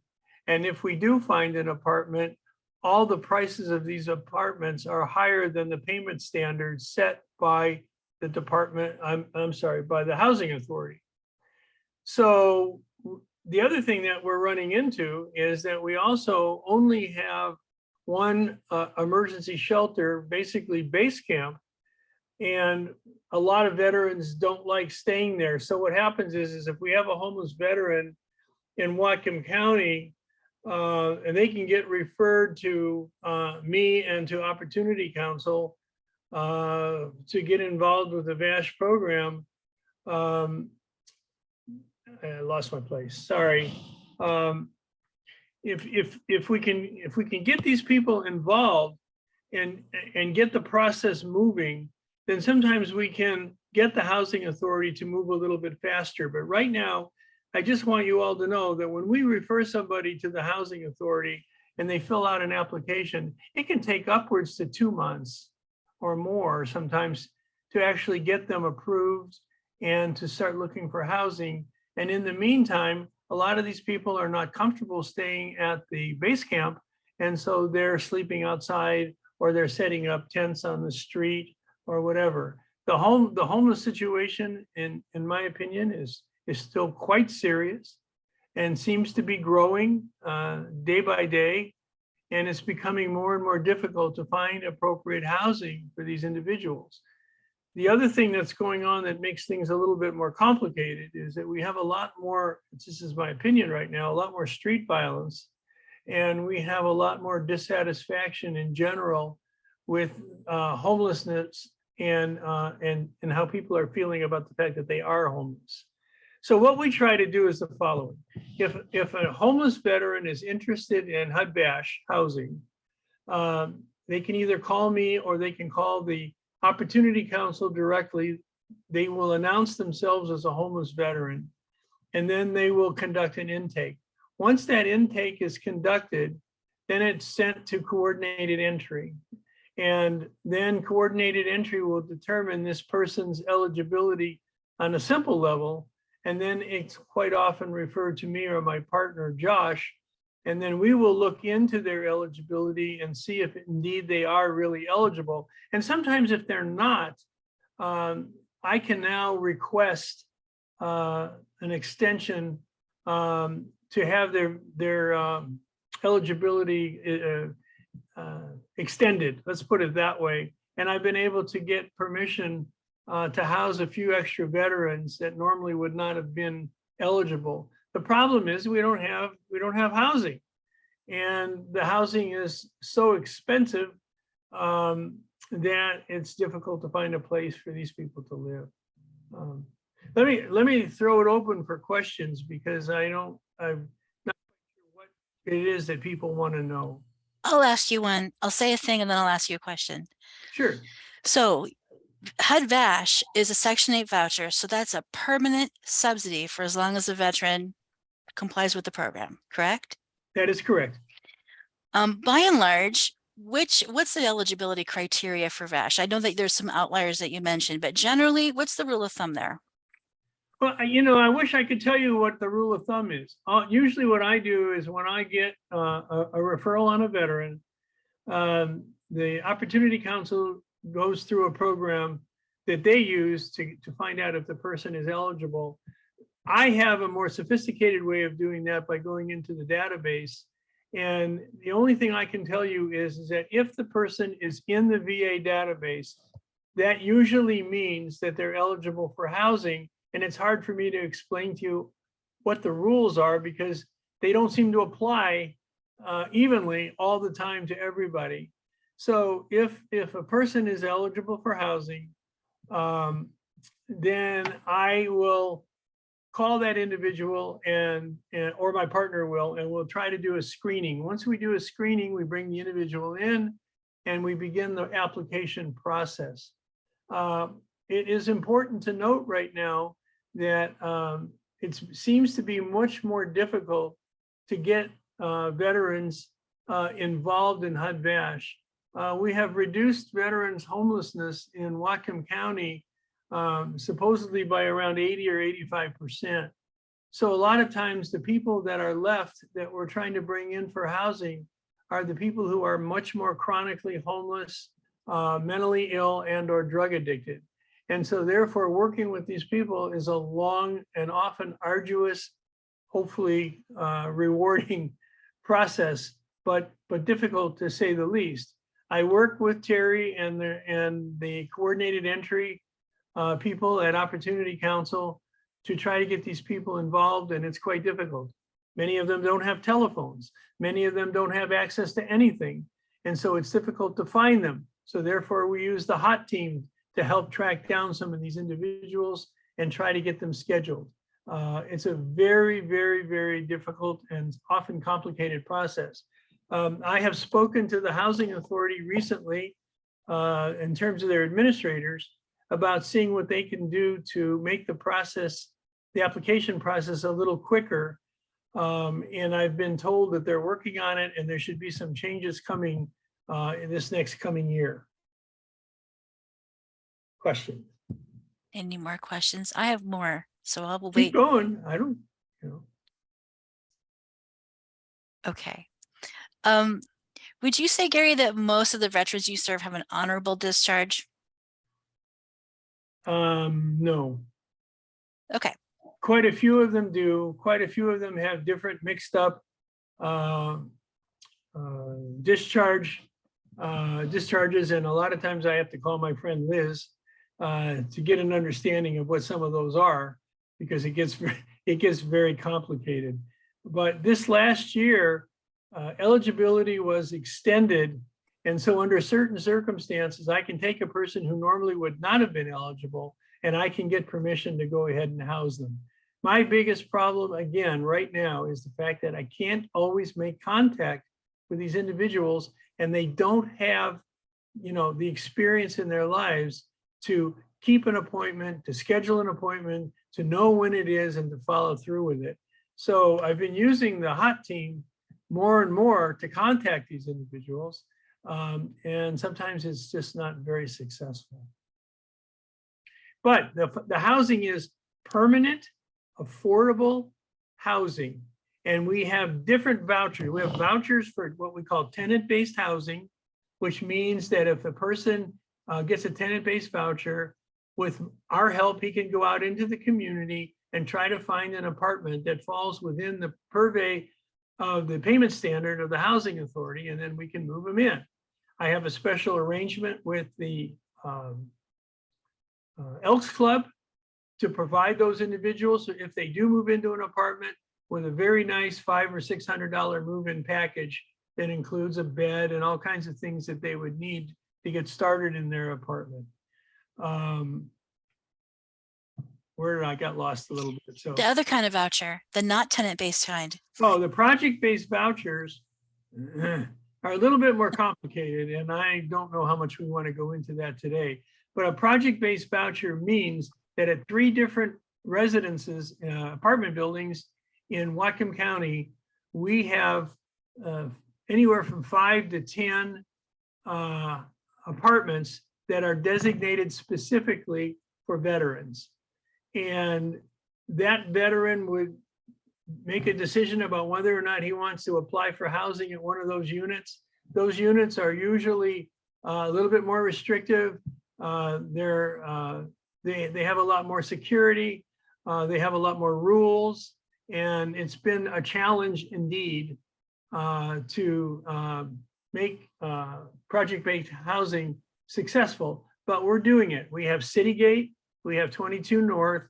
And if we do find an apartment, all the prices of these apartments are higher than the payment standards set by the department, by the housing authority. So the other thing that we're running into is that we also only have one emergency shelter, basically base camp, and a lot of veterans don't like staying there. So what happens is if we have a homeless veteran in Whatcom County, and they can get referred to me and to Opportunity Council to get involved with the VASH program. I lost my place. Sorry. If we can get these people involved and get the process moving, then sometimes we can get the housing authority to move a little bit faster. But right now, I just want you all to know that when we refer somebody to the housing authority and they fill out an application, it can take upwards to 2 months or more sometimes to actually get them approved and to start looking for housing. And in the meantime, a lot of these people are not comfortable staying at the base camp. And so they're sleeping outside, or they're setting up tents on the street or whatever. The homeless situation, in my opinion, is still quite serious and seems to be growing day by day. And it's becoming more and more difficult to find appropriate housing for these individuals. The other thing that's going on that makes things a little bit more complicated is that we have a lot more, this is my opinion right now, a lot more street violence. And we have a lot more dissatisfaction in general with homelessness and how people are feeling about the fact that they are homeless. So what we try to do is the following. If a homeless veteran is interested in HUD-VASH housing, they can either call me or they can call the Opportunity Council directly. They will announce themselves as a homeless veteran, and then they will conduct an intake. Once that intake is conducted, then it's sent to coordinated entry. And then coordinated entry will determine this person's eligibility on a simple level. And then it's quite often referred to me or my partner, Josh, And then we will look into their eligibility and see if indeed they are really eligible. And sometimes if they're not, I can now request an extension to have their eligibility extended, let's put it that way. And I've been able to get permission to house a few extra veterans that normally would not have been eligible. The problem is we don't have housing, and the housing is so expensive that it's difficult to find a place for these people to live. Let me throw it open for questions, because I'm not sure what it is that people want to know. I'll ask you one. I'll say a thing and then I'll ask you a question. Sure. So HUD-VASH is a Section 8 voucher. So that's a permanent subsidy for as long as the veteran complies with the program, correct? That is correct. By and large, what's the eligibility criteria for VASH? I know that there's some outliers that you mentioned, but generally, what's the rule of thumb there? Well, I wish I could tell you what the rule of thumb is. Usually what I do is when I get a referral on a veteran, the Opportunity Council goes through a program that they use to find out if the person is eligible. I have a more sophisticated way of doing that by going into the database. And the only thing I can tell you is that if the person is in the VA database, that usually means that they're eligible for housing. And it's hard for me to explain to you what the rules are, because they don't seem to apply evenly all the time to everybody. So if a person is eligible for housing, then I will call that individual or my partner will, and we'll try to do a screening. Once we do a screening, we bring the individual in and we begin the application process. It is important to note right now that it seems to be much more difficult to get veterans involved in HUD-VASH. We have reduced veterans homelessness in Whatcom County supposedly by around 80 or 85%. So a lot of times the people that are left that we're trying to bring in for housing are the people who are much more chronically homeless, mentally ill, and or drug addicted. And so therefore working with these people is a long and often arduous, hopefully rewarding process, but difficult to say the least. I work with Terry and the coordinated entry people at Opportunity Council to try to get these people involved, and it's quite difficult. Many of them don't have telephones. Many of them don't have access to anything. And so it's difficult to find them. So therefore we use the HOT team to help track down some of these individuals and try to get them scheduled. It's a very, very, very difficult and often complicated process. I have spoken to the Housing Authority recently in terms of their administrators about seeing what they can do to make the process, the application process, a little quicker. And I've been told that they're working on it and there should be some changes coming in this next coming year. Question. Any more questions? I have more, so I will Keep wait. going. I don't, Okay. Would you say, Gary, that most of the veterans you serve have an honorable discharge? No. Okay. Quite a few of them do. Quite a few of them have different mixed up discharges, and a lot of times I have to call my friend Liz to get an understanding of what some of those are, because it gets very complicated. But this last year, eligibility was extended, and so under certain circumstances, I can take a person who normally would not have been eligible, and I can get permission to go ahead and house them. My biggest problem, again, right now, is the fact that I can't always make contact with these individuals, and they don't have, the experience in their lives to keep an appointment, to schedule an appointment, to know when it is, and to follow through with it. So I've been using the HOT team more and more to contact these individuals, and sometimes it's just not very successful. But the housing is permanent, affordable housing. And we have different vouchers. We have vouchers for what we call tenant-based housing, which means that if a person gets a tenant-based voucher, with our help, he can go out into the community and try to find an apartment that falls within the purvey of the payment standard of the housing authority, and then we can move them in. I have a special arrangement with the Elks Club to provide those individuals, if they do move into an apartment, with a very nice $500 or $600 move-in package that includes a bed and all kinds of things that they would need to get started in their apartment. Where did I got lost a little bit? So The other kind of voucher, the not tenant-based kind. oh, the project-based vouchers are a little bit more complicated, and I don't know how much we want to go into that today. But a project-based voucher means that at 3 different residences, apartment buildings in Whatcom County, we have anywhere from 5 to 10 apartments that are designated specifically for veterans. And that veteran would make a decision about whether or not he wants to apply for housing at one of those units. Those units are usually a little bit more restrictive. They have a lot more security. They have a lot more rules. And it's been a challenge indeed to make project-based housing successful, but we're doing it. We have Citygate, we have 22 North,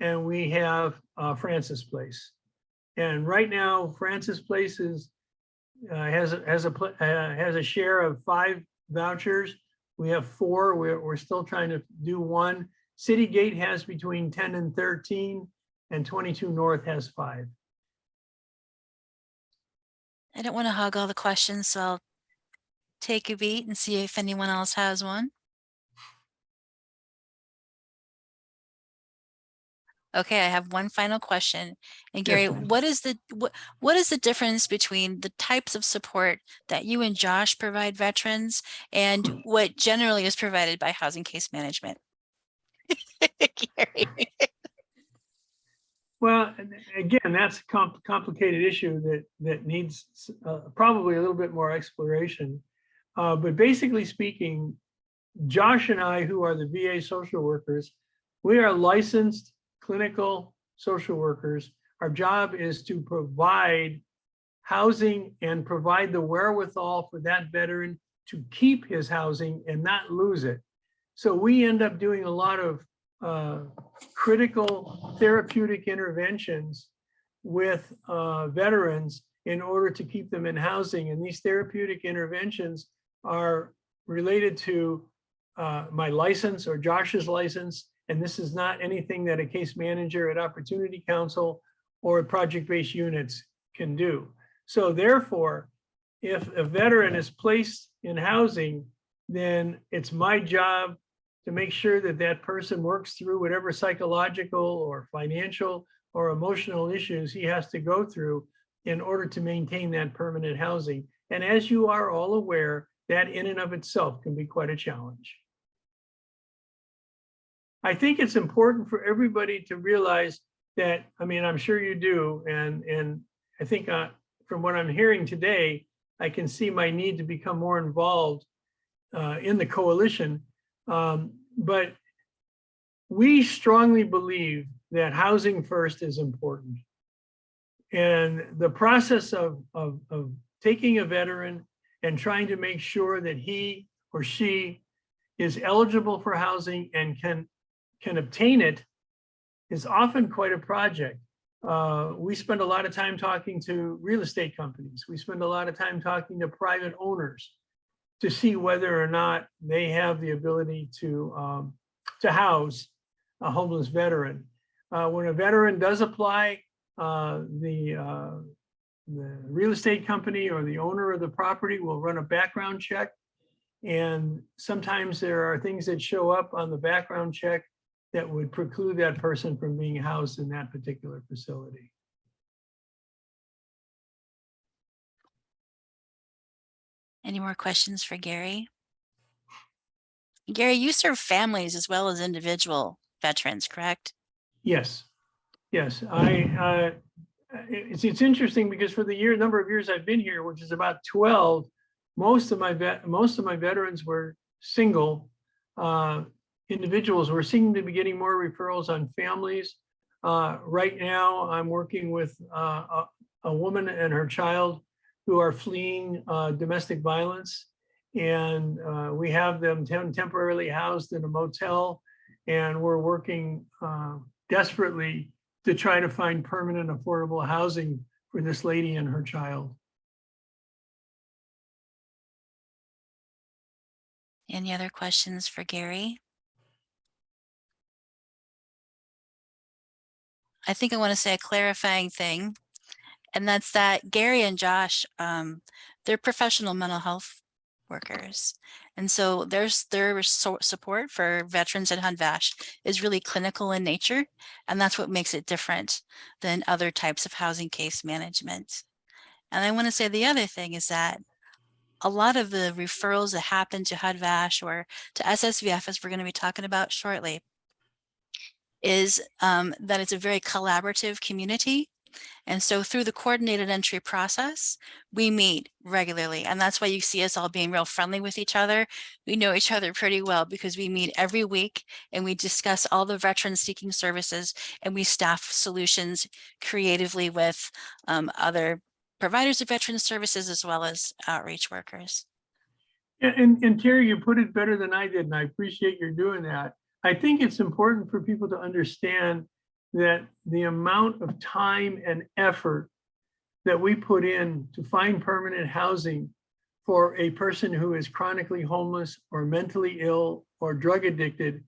and we have Francis Place. And right now, Francis Place has a share of 5 vouchers. We have 4. We're still trying to do 1. Citygate has between 10 and 13, and 22 North has 5. I don't want to hog all the questions, so I'll take a beat and see if anyone else has one. Okay, I have one final question. And Gary, ma'am. what is the difference between the types of support that you and Josh provide veterans and what generally is provided by Housing Case Management? Gary. Well, again, that's a complicated issue that needs probably a little bit more exploration. But basically speaking, Josh and I, who are the VA social workers, we are licensed clinical social workers. Our job is to provide housing and provide the wherewithal for that veteran to keep his housing and not lose it. So we end up doing a lot of critical therapeutic interventions with veterans in order to keep them in housing. And these therapeutic interventions are related to my license or Josh's license. And this is not anything that a case manager at Opportunity Council or project-based units can do. So therefore, if a veteran is placed in housing, then it's my job to make sure that that person works through whatever psychological or financial or emotional issues he has to go through in order to maintain that permanent housing. And as you are all aware, that in and of itself can be quite a challenge. I think it's important for everybody to realize that, I mean, I'm sure you do, and I think from what I'm hearing today, I can see my need to become more involved in the coalition. But we strongly believe that housing first is important. And the process of taking a veteran and trying to make sure that he or she is eligible for housing and can obtain it is often quite a project. We spend a lot of time talking to real estate companies. We spend a lot of time talking to private owners to see whether or not they have the ability to house a homeless veteran. When a veteran does apply, the real estate company or the owner of the property will run a background check. And sometimes there are things that show up on the background check that would preclude that person from being housed in that particular facility. Any more questions for Gary? Gary, you serve families as well as individual veterans, correct? Yes, yes. it's interesting because for the number of years I've been here, which is about 12, most of my veterans were single individuals. We're seeming to be getting more referrals on families. Right now, I'm working with a woman and her child who are fleeing domestic violence, and we have them temporarily housed in a motel, and we're working desperately to try to find permanent affordable housing for this lady and her child. Any other questions for Gary? I think I want to say a clarifying thing, and that's that Gary and Josh, they're professional mental health workers. And so their support for veterans at HUD-VASH is really clinical in nature, and that's what makes it different than other types of housing case management. And I want to say the other thing is that a lot of the referrals that happen to HUD-VASH or to SSVF, as we're going to be talking about shortly, is that it's a very collaborative community. And so through the coordinated entry process, we meet regularly. And that's why you see us all being real friendly with each other. We know each other pretty well because we meet every week and we discuss all the veteran seeking services, and we staff solutions creatively with other providers of veteran services as well as outreach workers. Yeah, and Terry, you put it better than I did, and I appreciate your doing that. I think it's important for people to understand that the amount of time and effort that we put in to find permanent housing for a person who is chronically homeless or mentally ill or drug addicted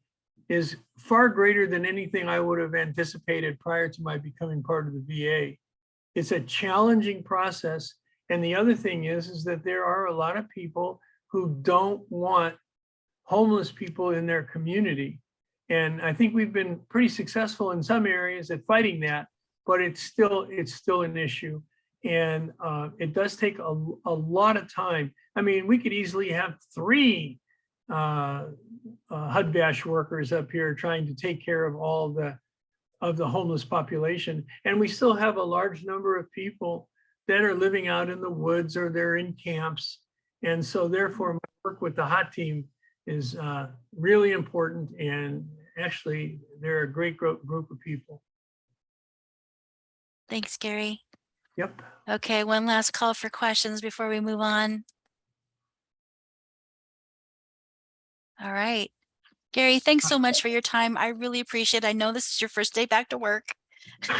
is far greater than anything I would have anticipated prior to my becoming part of the VA. It's a challenging process. And the other thing is that there are a lot of people who don't want homeless people in their community. And I think we've been pretty successful in some areas at fighting that, but it's still an issue. And it does take a lot of time. I mean, we could easily have 3 HUD-VASH workers up here trying to take care of all of the homeless population. And we still have a large number of people that are living out in the woods or they're in camps. And so therefore my work with the HOT team is really important. And actually they're a great group of people. Thanks, Gary. Yep. Okay, one last call for questions before we move on. All right. Gary, thanks so much for your time. I really appreciate it. I know this is your first day back to work. So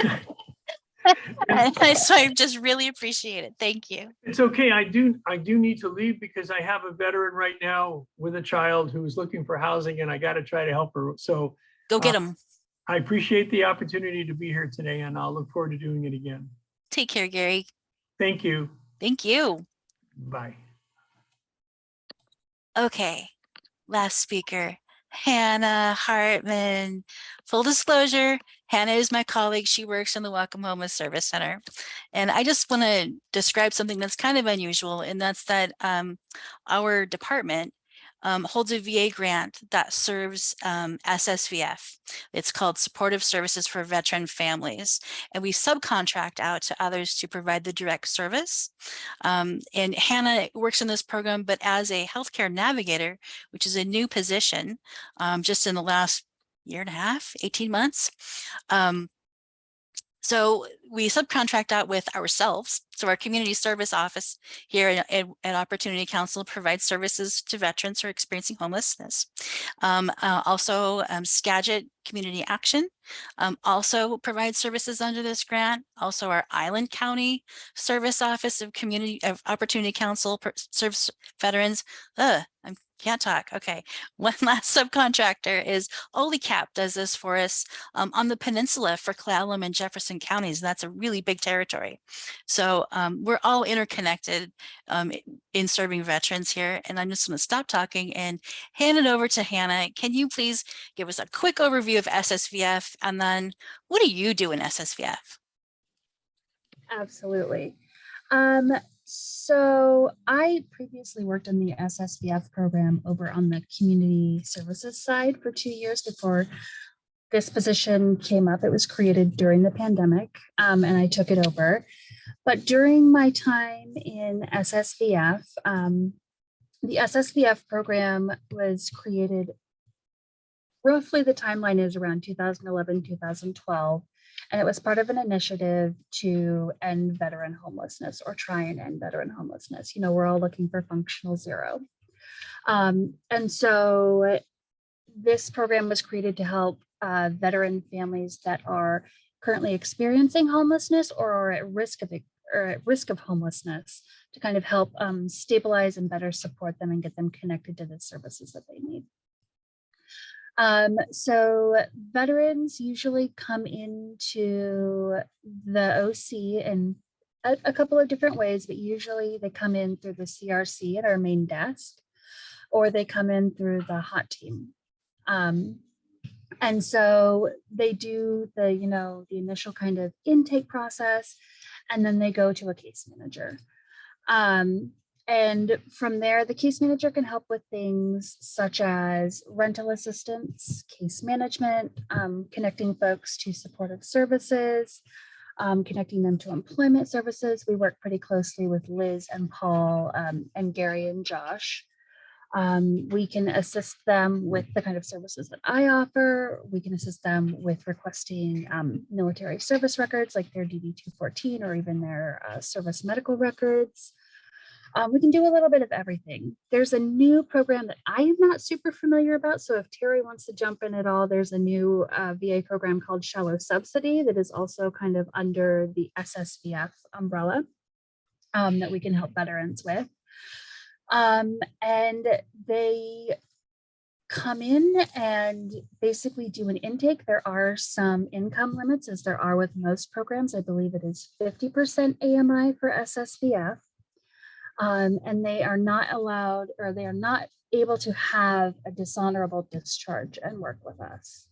I just really appreciate it. Thank you. It's okay. I do need to leave because I have a veteran right now with a child who is looking for housing, and I got to try to help her. So Go get them. I appreciate the opportunity to be here today, and I'll look forward to doing it again. Take care, Gary. Thank you. Thank you. Bye. Okay, last speaker, Hannah Hartman. Full disclosure, Hannah is my colleague. She works in the Whatcom Homeless Service Center. And I just want to describe something that's kind of unusual, and that's that our department holds a VA grant that serves SSVF. It's called Supportive Services for Veteran Families. And we subcontract out to others to provide the direct service. And Hannah works in this program, but as a healthcare navigator, which is a new position just in the last year and a half, 18 months. So we subcontract out with ourselves. So our community service office here at Opportunity Council provides services to veterans who are experiencing homelessness. Also, Skagit Community Action also provides services under this grant. Also, our Island County Service Office of Opportunity Council serves veterans. I can't talk. Okay. One last subcontractor is OliCap does this for us on the peninsula for Clallam and Jefferson counties. That's a really big territory. So we're all interconnected in serving veterans here. And I'm just going to stop talking and hand it over to Hannah. Can you please give us a quick overview of SSVF, and then what do you do in SSVF? Absolutely. So I previously worked in the SSVF program over on the community services side for 2 years before this position came up. It was created during the pandemic, and I took it over. But during my time in SSVF, the SSVF program was created, roughly the timeline is around 2011, 2012. And it was part of an initiative to end veteran homelessness, or try and end veteran homelessness. You know, we're all looking for functional zero. And so this program was created to help veteran families that are currently experiencing homelessness or are at risk of homelessness, to kind of help stabilize and better support them and get them connected to the services that they need. So veterans usually come into the OC in a couple of different ways, but usually they come in through the CRC at our main desk, or they come in through the HOT team. And so they do the, you know, the initial kind of intake process, and then they go to a case manager. And from there, the case manager can help with things such as rental assistance, case management, connecting folks to supportive services, connecting them to employment services. We work pretty closely with Liz and Paul and Gary and Josh. We can assist them with the kind of services that I offer. We can assist them with requesting military service records like their DD-214 or even their service medical records. We can do a little bit of everything. There's a new program that I am not super familiar about. So if Terry wants to jump in at all, there's a new VA program called Shallow Subsidy that is also kind of under the SSVF umbrella that we can help veterans with. And they come in and basically do an intake. There are some income limits, as there are with most programs. I believe it is 50% AMI for SSVF. And they are not allowed, or they are not able to have a dishonorable discharge and work with us.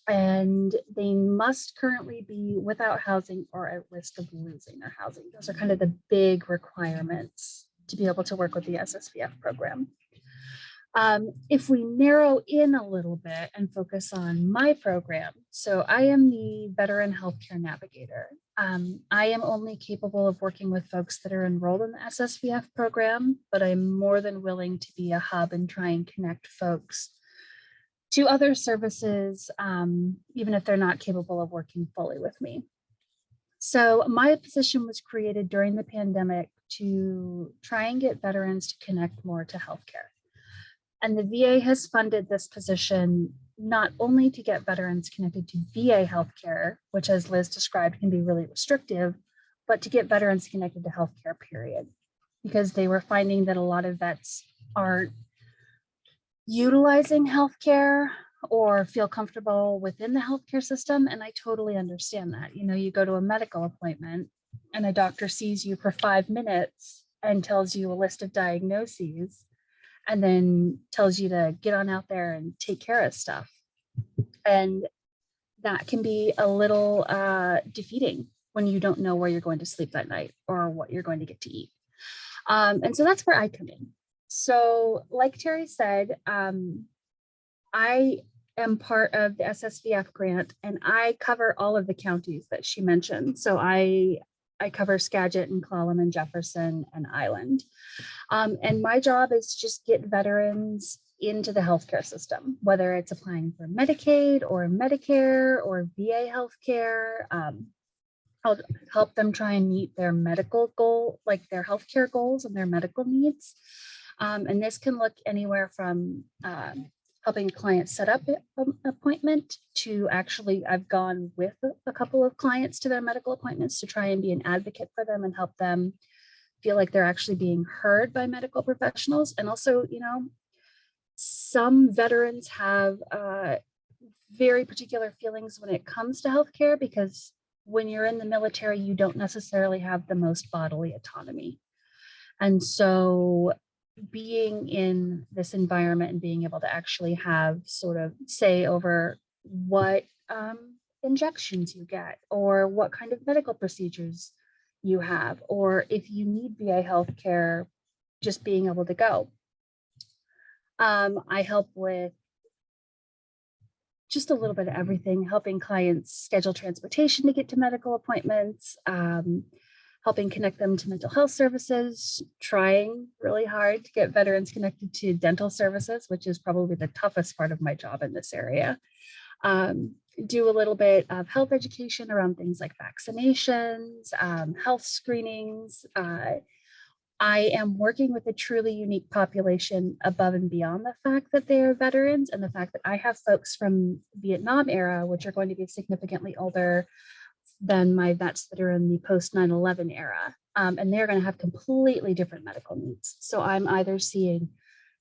And they must currently be without housing or at risk of losing their housing. Those are kind of the big requirements to be able to work with the SSVF program. If we narrow in a little bit and focus on my program, so I am the Veteran Healthcare Navigator. I am only capable of working with folks that are enrolled in the SSVF program, but I'm more than willing to be a hub and try and connect folks to other services, even if they're not capable of working fully with me. So my position was created during the pandemic to try and get veterans to connect more to healthcare. And the VA has funded this position not only to get veterans connected to VA healthcare, which as Liz described can be really restrictive, but to get veterans connected to healthcare, period. Because they were finding that a lot of vets aren't utilizing healthcare or feel comfortable within the healthcare system. And I totally understand that. You know, you go to a medical appointment and a doctor sees you for 5 minutes and tells you a list of diagnoses, and then tells you to get on out there and take care of stuff. And that can be a little defeating when you don't know where you're going to sleep that night or what you're going to get to eat. And so that's where I come in. So like Terry said, I am part of the SSVF grant, and I cover all of the counties that she mentioned. So I cover Skagit and Clallam and Jefferson and Island. And my job is to just get veterans into the healthcare system, whether it's applying for Medicaid or Medicare or VA healthcare. I'll help them try and meet their medical goal, like their healthcare goals and their medical needs. And this can look anywhere from helping clients set up an appointment to actually, I've gone with a couple of clients to their medical appointments to try and be an advocate for them and help them feel like they're actually being heard by medical professionals. And also, you know, some veterans have very particular feelings when it comes to healthcare, because when you're in the military, you don't necessarily have the most bodily autonomy. And so being in this environment and being able to actually have sort of say over what injections you get, or what kind of medical procedures you have, or if you need VA healthcare, just being able to go. I help with just a little bit of everything, helping clients schedule transportation to get to medical appointments, helping connect them to mental health services, trying really hard to get veterans connected to dental services, which is probably the toughest part of my job in this area. Do a little bit of health education around things like vaccinations, health screenings. I am working with a truly unique population above and beyond the fact that they are veterans and the fact that I have folks from Vietnam era, which are going to be significantly older than my vets that are in the post 9/11 era. And they're going to have completely different medical needs. So I'm either seeing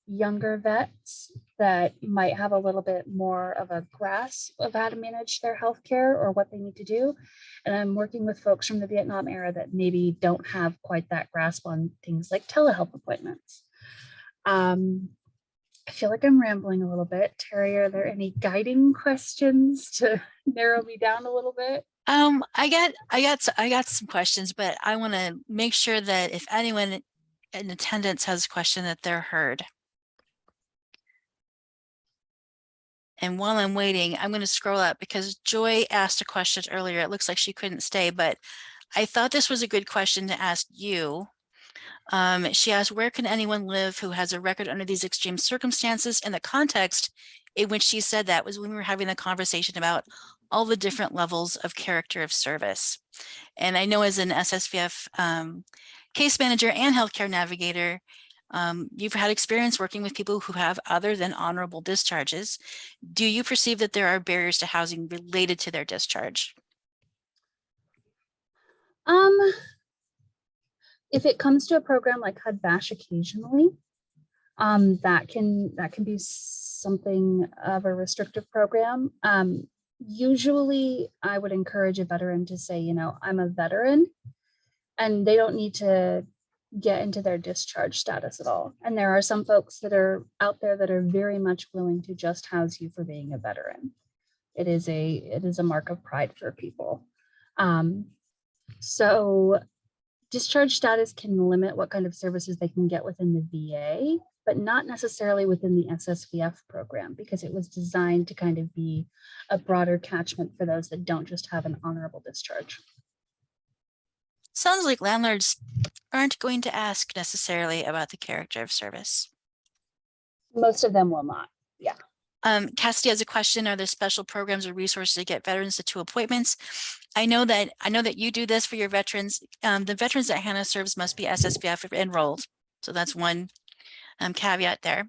younger vets that might have a little bit more of a grasp of how to manage their healthcare or what they need to do. And I'm working with folks from the Vietnam era that maybe don't have quite that grasp on things like telehealth appointments. I feel like I'm rambling a little bit. Terry, are there any guiding questions to narrow me down a little bit? I got some questions, but I want to make sure that if anyone in attendance has a question that they're heard. And while I'm waiting, I'm going to scroll up because Joy asked a question earlier. It looks like she couldn't stay, but I thought this was a good question to ask you. She asked, where can anyone live who has a record under these extreme circumstances? And the context in which she said that was when we were having a conversation about all the different levels of character of service. And I know as an SSVF case manager and healthcare navigator, you've had experience working with people who have other than honorable discharges. Do you perceive that there are barriers to housing related to their discharge? If it comes to a program like HUD-VASH occasionally, that can be something of a restrictive program. Usually I would encourage a veteran to say, you know, I'm a veteran, and they don't need to get into their discharge status at all. And there are some folks that are out there that are very much willing to just house you for being a veteran. It is a mark of pride for people. So discharge status can limit what kind of services they can get within the VA, but not necessarily within the SSVF program, because it was designed to kind of be a broader catchment for those that don't just have an honorable discharge. Sounds like landlords aren't going to ask necessarily about the character of service. Most of them will not. Yeah. Cassidy has a question. Are there special programs or resources to get veterans to appointments? I know that you do this for your veterans. The veterans that Hannah serves must be SSVF enrolled. So that's one caveat there.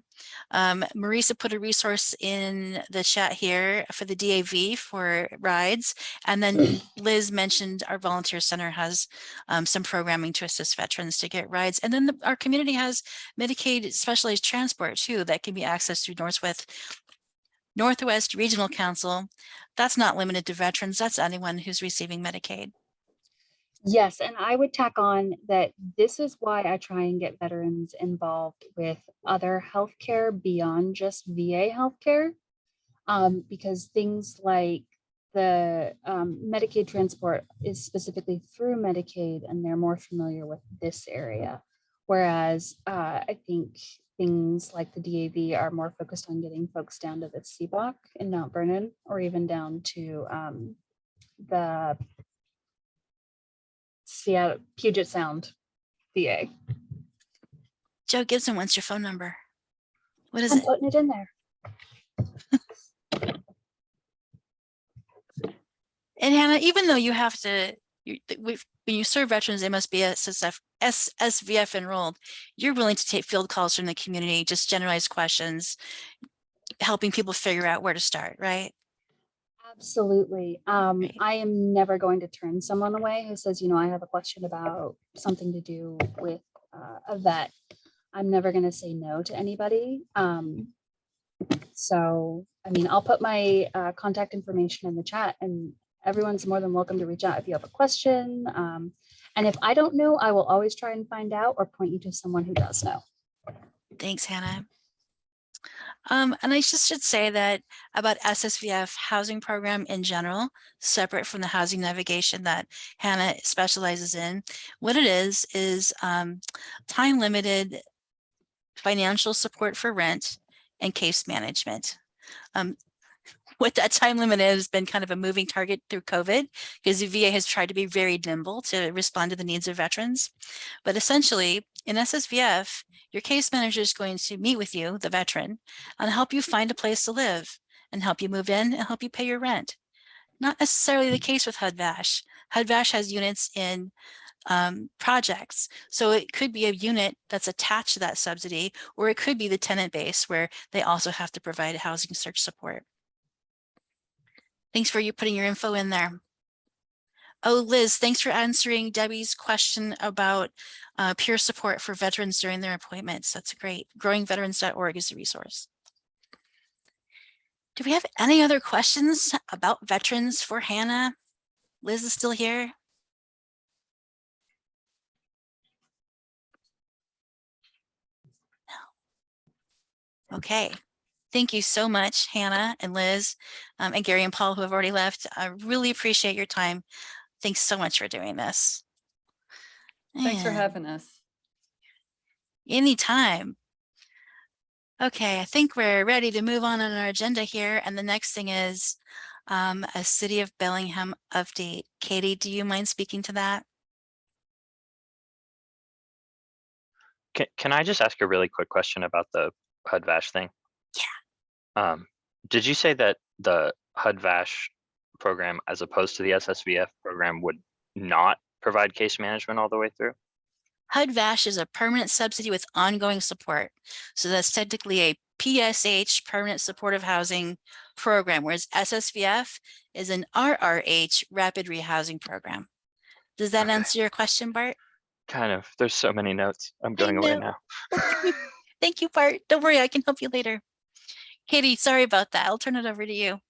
Marisa put a resource in the chat here for the DAV for rides. And then Liz mentioned our volunteer center has some programming to assist veterans to get rides. And then our community has Medicaid specialized transport too that can be accessed through Northwest Regional Council. That's not limited to veterans. That's anyone who's receiving Medicaid. Yes, and I would tack on that this is why I try and get veterans involved with other healthcare beyond just VA healthcare, because things like the Medicaid transport is specifically through Medicaid, and they're more familiar with this area. Whereas I think things like the DAV are more focused on getting folks down to the CBOC in Mount Vernon, or even down to the Seattle, Puget Sound, VA. Joe Gibson wants your phone number. What is I'm it? putting it in there. And Hannah, even though you have to, when you serve veterans, they must be SSVF enrolled. You're willing to take field calls from the community, just generalized questions, helping people figure out where to start, right? Absolutely. Right. I am never going to turn someone away who says, you know, I have a question about something to do with a vet. I'm never going to say no to anybody. So, I mean, I'll put my contact information in the chat, and everyone's more than welcome to reach out if you have a question. And if I don't know, I will always try and find out or point you to someone who does know. Thanks, Hannah. And I just should say that about SSVF housing program in general, separate from the housing navigation that Hannah specializes in, what it is time limited financial support for rent and case management. what that time limit is has been kind of a moving target through COVID, because the VA has tried to be very nimble to respond to the needs of veterans. But essentially, in SSVF, your case manager is going to meet with you, the veteran, and help you find a place to live and help you move in and help you pay your rent. Not necessarily the case with HUD-VASH. HUD-VASH has units in projects. So it could be a unit that's attached to that subsidy, or it could be the tenant base where they also have to provide housing search support. Thanks for you putting your info in there. Oh, Liz, thanks for answering Debbie's question about peer support for veterans during their appointments. That's great. Growingveterans.org is a resource. Do we have any other questions about veterans for Hannah? Liz is still here. No. Okay. Thank you so much, Hannah and Liz, and Gary and Paul, who have already left. I really appreciate your time. Thanks so much for doing this. Thanks for And having us. anytime. Okay, I think we're ready to move on our agenda here. And the next thing is a City of Bellingham update. Katie, do you mind speaking to that? Can I just ask a really quick question about the HUD-VASH thing? Yeah. Did you say that the HUD-VASH program, as opposed to the SSVF program, would not provide case management all the way through? HUD-VASH is a permanent subsidy with ongoing support. So that's technically a PSH, permanent supportive housing program, whereas SSVF is an RRH, rapid rehousing program. Does that answer your question, Bart? Kind of. There's so many notes. I'm going away now. Thank you, Bart. Don't worry, I can help you later. Katie, sorry about that. I'll turn it over to you.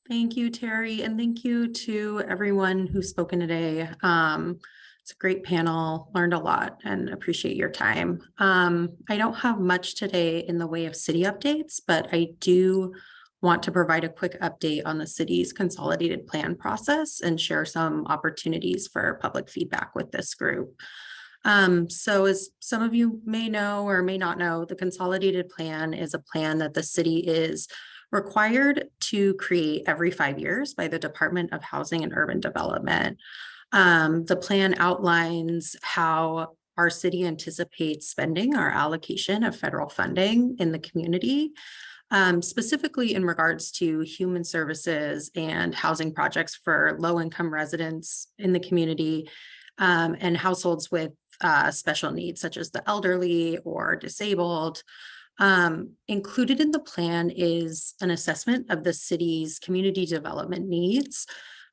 Thank you, Terry, and thank you to everyone who's spoken today. It's a great panel, learned a lot, and appreciate your time. I don't have much today in the way of city updates, but I do want to provide a quick update on the city's consolidated plan process and share some opportunities for public feedback with this group. So as some of you may know or may not know, the consolidated plan is a plan that the city is required to create every 5 years by the Department of Housing and Urban Development. The plan outlines how our city anticipates spending our allocation of federal funding in the community, specifically in regards to human services and housing projects for low-income residents in the community, and households with special needs, such as the elderly or disabled. Included in the plan is an assessment of the city's community development needs,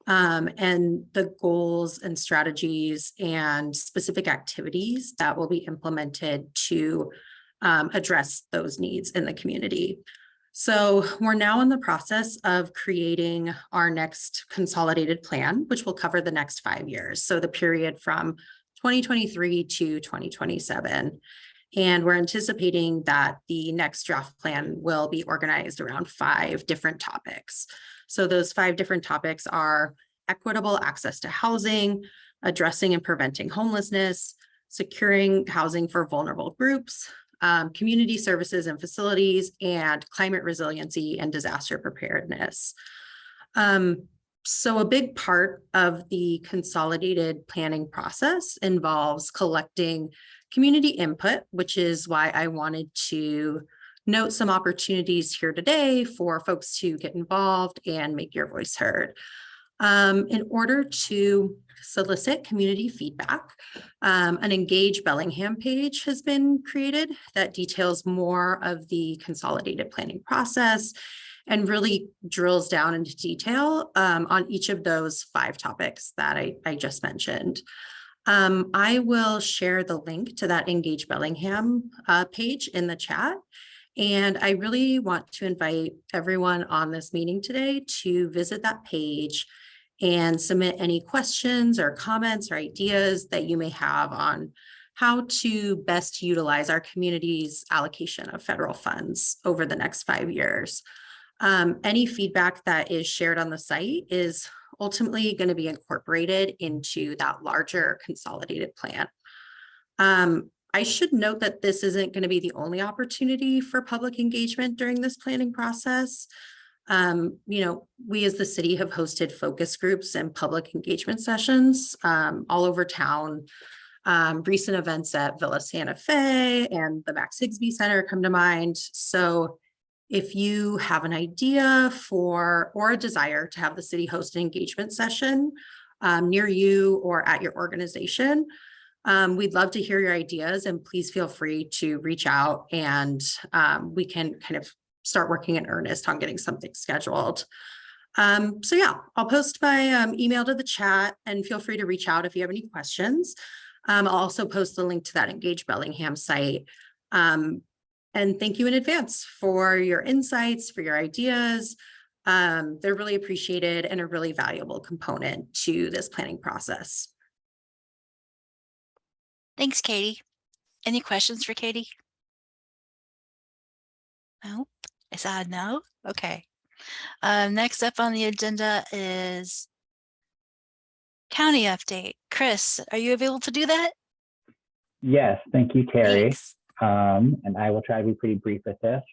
and the goals and strategies and specific activities that will be implemented to address those needs in the community. So we're now in the process of creating our next consolidated plan, which will cover the next 5 years. So the period from 2023 to 2027. And we're anticipating that the next draft plan will be organized around 5 different topics. So those 5 different topics are equitable access to housing, addressing and preventing homelessness, securing housing for vulnerable groups, community services and facilities, and climate resiliency and disaster preparedness. So a big part of the consolidated planning process involves collecting community input, which is why I wanted to note some opportunities here today for folks to get involved and make your voice heard. In order to solicit community feedback, an Engage Bellingham page has been created that details more of the consolidated planning process and really drills down into detail on each of those 5 topics that I just mentioned. I will share the link to that Engage Bellingham page in the chat. And I really want to invite everyone on this meeting today to visit that page and submit any questions or comments or ideas that you may have on how to best utilize our community's allocation of federal funds over the next 5 years. Any feedback that is shared on the site is ultimately going to be incorporated into that larger consolidated plan. I should note that this isn't going to be the only opportunity for public engagement during this planning process. We as the city have hosted focus groups and public engagement sessions all over town. Recent events at Villa Santa Fe and the Max Higsby Center come to mind. So if you have an idea for or a desire to have the city host an engagement session near you or at your organization, we'd love to hear your ideas, and please feel free to reach out, and we can kind of start working in earnest on getting something scheduled. So yeah, I'll post my email to the chat, and feel free to reach out if you have any questions. I'll also post the link to that Engage Bellingham site. And thank you in advance for your insights, for your ideas. They're really appreciated and a really valuable component to this planning process. Thanks, Katie. Any questions for Katie? No? I saw a no? Okay. Next up on the agenda is county update. Chris, are you available to do that? Yes, thank you, Terry. Thanks. And I will try to be pretty brief with this.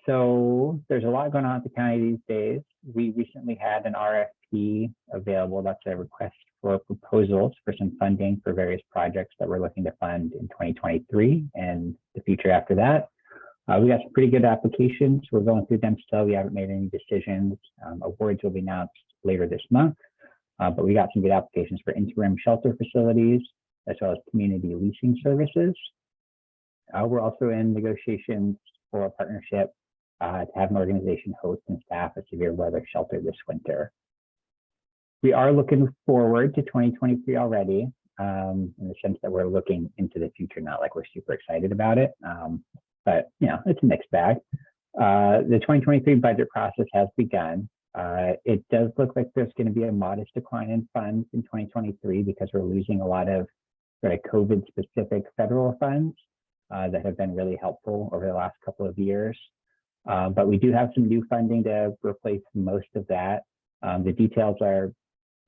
So there's a lot going on at the county these days. We recently had an RFP available. That's a request for proposals for some funding for various projects that we're looking to fund in 2023 and the future after that. We got some pretty good applications. We're going through them still. We haven't made any decisions. Awards will be announced later this month, but we got some good applications for interim shelter facilities, as well as community leasing services. We're also in negotiations for a partnership to have an organization host and staff a severe weather shelter this winter. We are looking forward to 2023 already, in the sense that we're looking into the future, not like we're super excited about it. But it's a mixed bag. The 2023 budget process has begun. It does look like there's going to be a modest decline in funds in 2023 because we're losing a lot of very COVID-specific federal funds that have been really helpful over the last couple of years. But we do have some new funding to replace most of that. The details are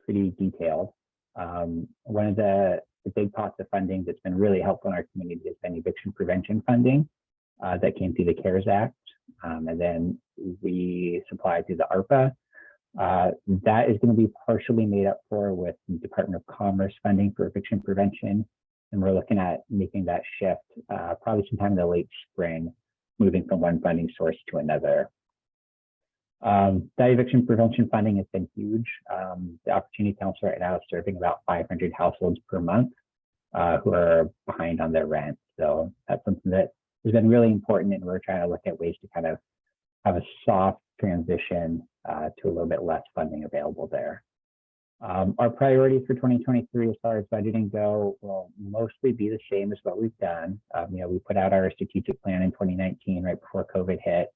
pretty detailed. One of the big pots of funding that's been really helpful in our community has been eviction prevention funding that came through the CARES Act. And then we supplied through the ARPA. That is going to be partially made up for with the Department of Commerce funding for eviction prevention. And we're looking at making that shift probably sometime in the late spring, moving from one funding source to another. That eviction prevention funding has been huge. The Opportunity Council right now is serving about 500 households per month who are behind on their rent. So that's something that has been really important, and we're trying to look at ways to kind of have a soft transition to a little bit less funding available there. Our priorities for 2023 as far as budgeting go will mostly be the same as what we've done. We put out our strategic plan in 2019 right before COVID hit,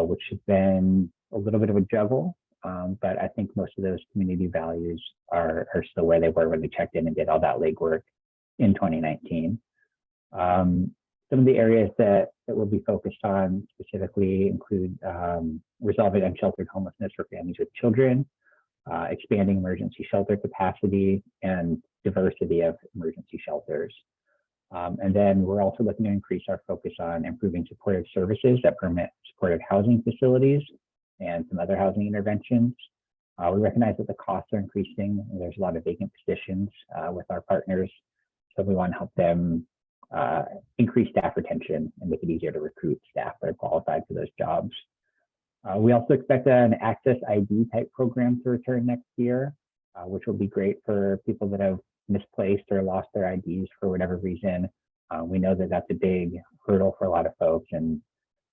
which has been a little bit of a juggle, but I think most of those community values are still where they were when we checked in and did all that legwork in 2019. Some of the areas that we'll be focused on specifically include resolving unsheltered homelessness for families with children, expanding emergency shelter capacity, and diversity of emergency shelters. And then we're also looking to increase our focus on improving supportive services that permit supportive housing facilities and some other housing interventions. We recognize that the costs are increasing, and there's a lot of vacant positions with our partners. So we want to help them increase staff retention and make it easier to recruit staff that are qualified for those jobs. We also expect an Access ID type program to return next year, which will be great for people that have misplaced or lost their IDs for whatever reason. We know that that's a big hurdle for a lot of folks, and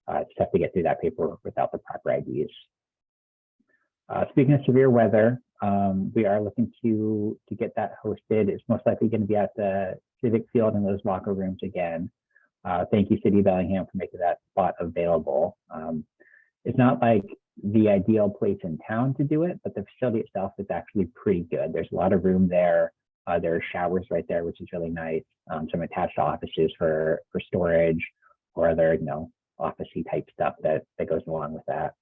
it's tough to get through that paperwork without the proper IDs. Speaking of severe weather, we are looking to get that hosted. It's most likely going to be at the Civic Field in those locker rooms again. Thank you, City of Bellingham, for making that spot available. It's not like the ideal place in town to do it, but the facility itself is actually pretty good. There's a lot of room there. There are showers right there, which is really nice. Some attached offices for storage or other, office-y type stuff that goes along with that.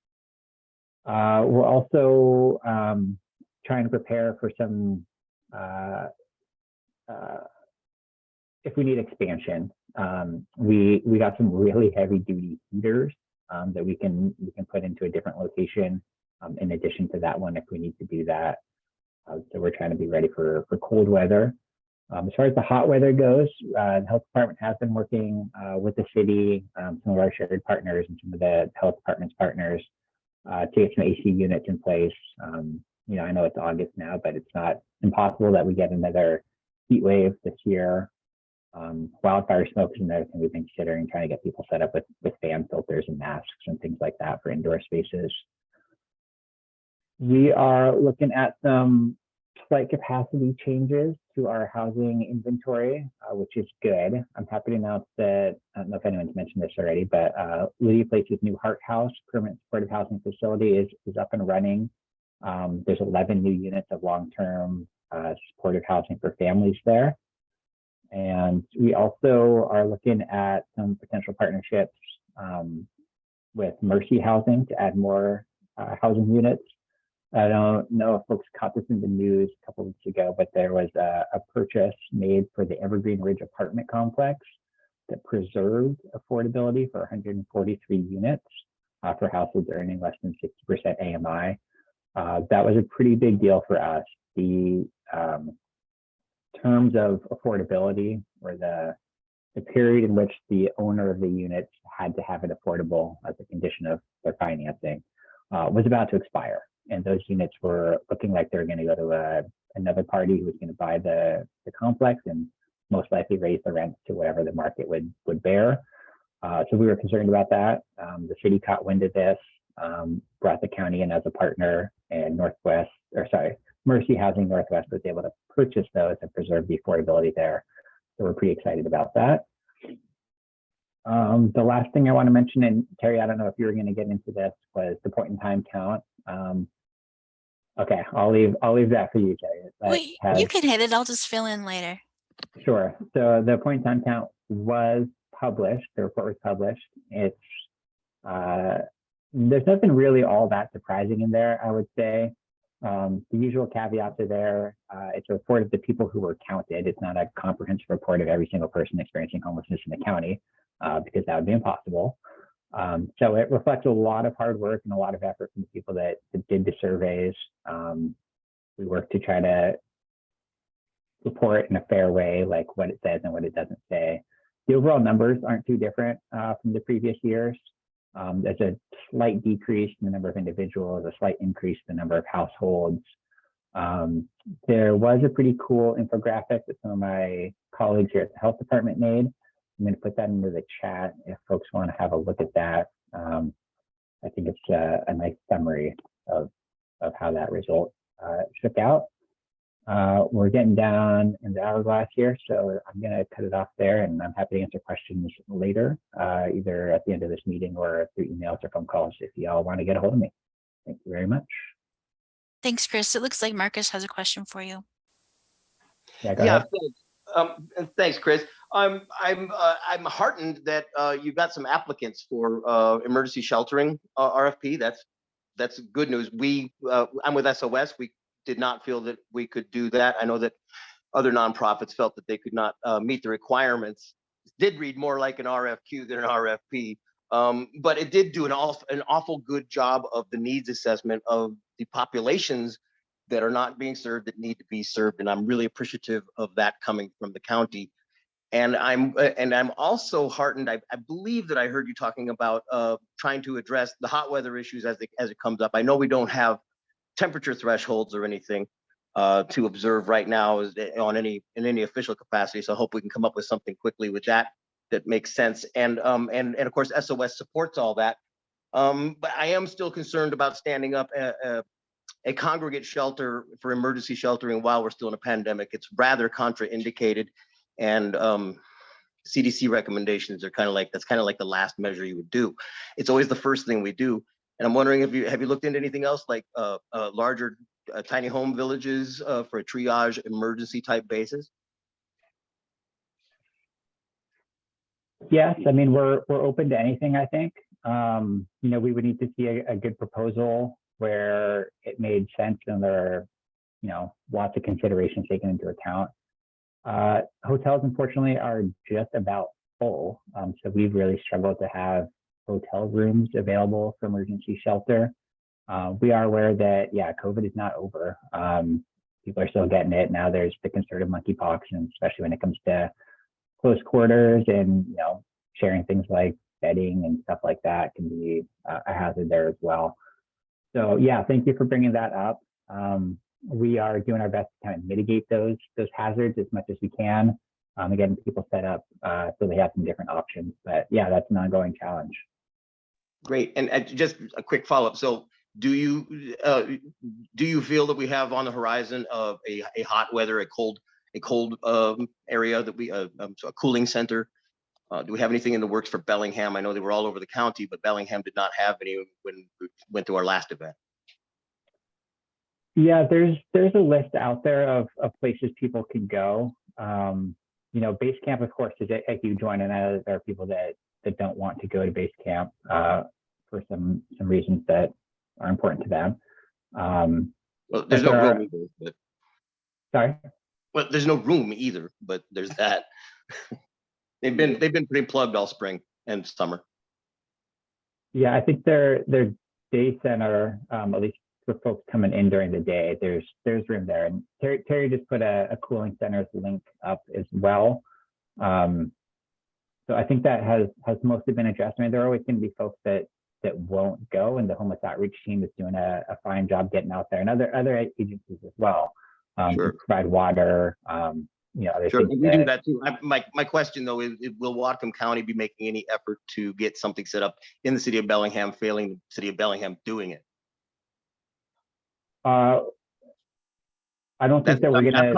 We're also trying to prepare for some if we need expansion. We got some really heavy duty heaters that we can put into a different location in addition to that one if we need to do that. So we're trying to be ready for cold weather. As far as the hot weather goes, the health department has been working with the city, some of our shared partners and some of the health department's partners to get some AC units in place. You know, I know it's August now, but it's not impossible that we get another heat wave this year. Wildfire smoke is another thing we've been considering, trying to get people set up with fan filters and masks and things like that for indoor spaces. We are looking at some slight capacity changes to our housing inventory, which is good. I'm happy to announce that, I don't know if anyone's mentioned this already, but Lydia Place's new Heart House permanent supportive housing facility is up and running. There's 11 new units of long-term supportive housing for families there. And we also are looking at some potential partnerships with Mercy Housing to add more housing units. I don't know if folks caught this in the news a couple of weeks ago, but there was a purchase made for the Evergreen Ridge apartment complex that preserved affordability for 143 units for households earning less than 60% AMI. That was a pretty big deal for us. The terms of affordability, or the period in which the owner of the units had to have it affordable as a condition of their financing, was about to expire. And those units were looking like they were going to go to another party who was going to buy the complex and most likely raise the rents to whatever the market would bear. So we were concerned about that. The city caught wind of this, brought the county in as a partner, and Mercy Housing Northwest was able to purchase those and preserve the affordability there. So we're pretty excited about that. The last thing I want to mention, and Terry, I don't know if you were going to get into this, was the point in time count. Okay, I'll leave that for you, Terry. Wait, you can hit it. I'll just fill in later. Sure. So the point in time count was published. The report was published. It's there's nothing really all that surprising in there, I would say. The usual caveats are there. It's a report of the people who were counted. It's not a comprehensive report of every single person experiencing homelessness in the county, because that would be impossible. So it reflects a lot of hard work and a lot of effort from the people that did the surveys. We work to try to report in a fair way, like what it says and what it doesn't say. The overall numbers aren't too different from the previous years. There's a slight decrease in the number of individuals, a slight increase in the number of households. There was a pretty cool infographic that some of my colleagues here at the health department made. I'm going to put that into the chat if folks want to have a look at that. I think it's a nice summary of how that result shook out. We're getting down in the hourglass here, so I'm going to cut it off there, and I'm happy to answer questions later, either at the end of this meeting or through emails or phone calls if y'all want to get a hold of me. Thank you very much. Thanks, Chris. It looks like Marcus has a question for you. Yeah, go ahead. And thanks, Chris. I'm heartened that you've got some applicants for emergency sheltering RFP. That's good news. I'm with SOS. We did not feel that we could do that. I know that other nonprofits felt that they could not meet the requirements. It did read more like an RFQ than an RFP, but it did do an awful good job of the needs assessment of the populations that are not being served that need to be served, and I'm really appreciative of that coming from the county. And I'm also heartened. I believe that I heard you talking about trying to address the hot weather issues as it comes up. I know we don't have temperature thresholds or anything to observe right now in any official capacity. So I hope we can come up with something quickly with that makes sense. And of course SOS supports all that. But I am still concerned about standing up a congregate shelter for emergency sheltering while we're still in a pandemic. It's rather contraindicated, and CDC recommendations are that's kind of like the last measure you would do. It's always the first thing we do. And I'm wondering, have you looked into anything else like larger tiny home villages for a triage emergency type basis? Yes, I mean, we're open to anything, I think. We would need to see a good proposal where it made sense and there are, lots of considerations taken into account. Hotels, unfortunately, are just about full. So we've really struggled to have hotel rooms available for emergency shelter. We are aware that, yeah, COVID is not over. People are still getting it. Now there's the concern of monkeypox, and especially when it comes to close quarters and, you know, sharing things like bedding and stuff like that can be a hazard there as well. So yeah, thank you for bringing that up. We are doing our best to kind of mitigate those hazards as much as we can. Getting people set up so they have some different options. But yeah, that's an ongoing challenge. Great. And just a quick follow-up. So do you feel that we have on the horizon of a hot weather, a cold area that we so a cooling center? Do we have anything in the works for Bellingham? I know they were all over the county, but Bellingham did not have any when we went to our last event. Yeah, there's a list out there of places people can go. You know, base camp, of course, is a huge one, and there are people that don't want to go to base camp for some reasons that are important to them. Well, there's no room either. But... Sorry. Well, there's no room either, but there's that. they've been pretty plugged all spring and summer. Yeah, I think their day center, at least for folks coming in during the day, there's room there. And Terry just put a cooling centers link up as well. So I think that has mostly been addressed. I mean, there are always going to be folks that won't go, and the homeless outreach team is doing a fine job getting out there, and other agencies as well. Sure. To provide water, you know, other sure, things we do that too. My question though is, will Whatcom County be making any effort to get something set up in the city of Bellingham, failing the city of Bellingham doing it? I don't think that we're gonna.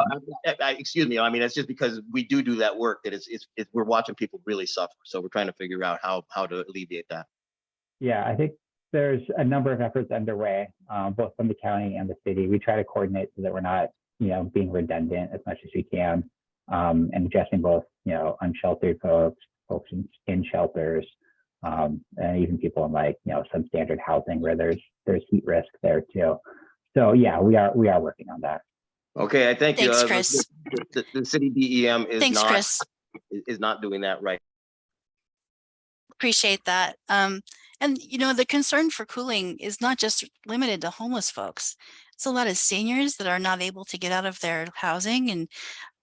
Excuse me. I mean, it's just because we do that work that we're watching people really suffer. So we're trying to figure out how to alleviate that. Yeah, I think there's a number of efforts underway, both from the county and the city. We try to coordinate so that we're not, you know, being redundant as much as we can, and addressing both, you know, unsheltered folks in shelters, and even people in, like, you know, substandard housing where there's heat risk there too. So yeah, we are working on that. Okay, I thank you. Thanks, Chris. The city DEM is Thanks, Chris. not doing that right. Appreciate that. And you know, the concern for cooling is not just limited to homeless folks. It's a lot of seniors that are not able to get out of their housing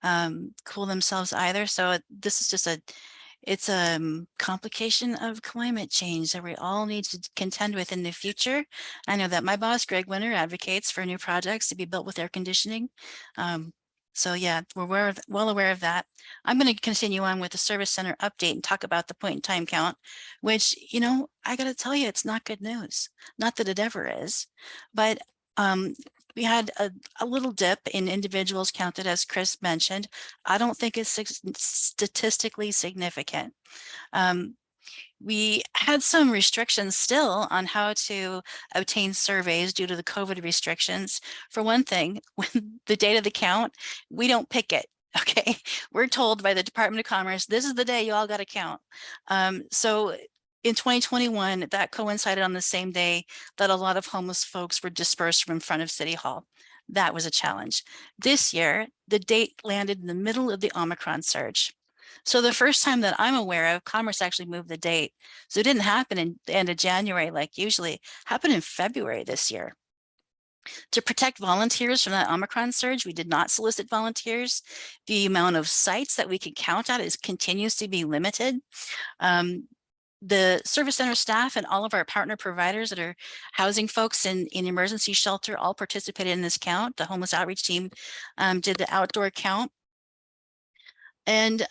and cool themselves either. So this is just it's a complication of climate change that we all need to contend with in the future. I know that my boss, Greg Winter, advocates for new projects to be built with air conditioning. So yeah, we're well aware of that. I'm going to continue on with the service center update and talk about the point in time count, which, you know, I got to tell you, it's not good news. Not that it ever is, but we had a little dip in individuals counted, as Chris mentioned. I don't think it's statistically significant. We had some restrictions still on how to obtain surveys due to the COVID restrictions. For one thing, when the date of the count, we don't pick it. Okay, we're told by the Department of Commerce, this is the day you all got to count. So in 2021, that coincided on the same day that a lot of homeless folks were dispersed from in front of City Hall. That was a challenge. This year, the date landed in the middle of the Omicron surge. So the first time that I'm aware of, Commerce actually moved the date. So it didn't happen in the end of January like usually, it happened in February this year. To protect volunteers from that Omicron surge, we did not solicit volunteers. The amount of sites that we could count at continues to be limited. The service center staff and all of our partner providers that are housing folks in emergency shelter all participated in this count. The homeless outreach team did the outdoor count. And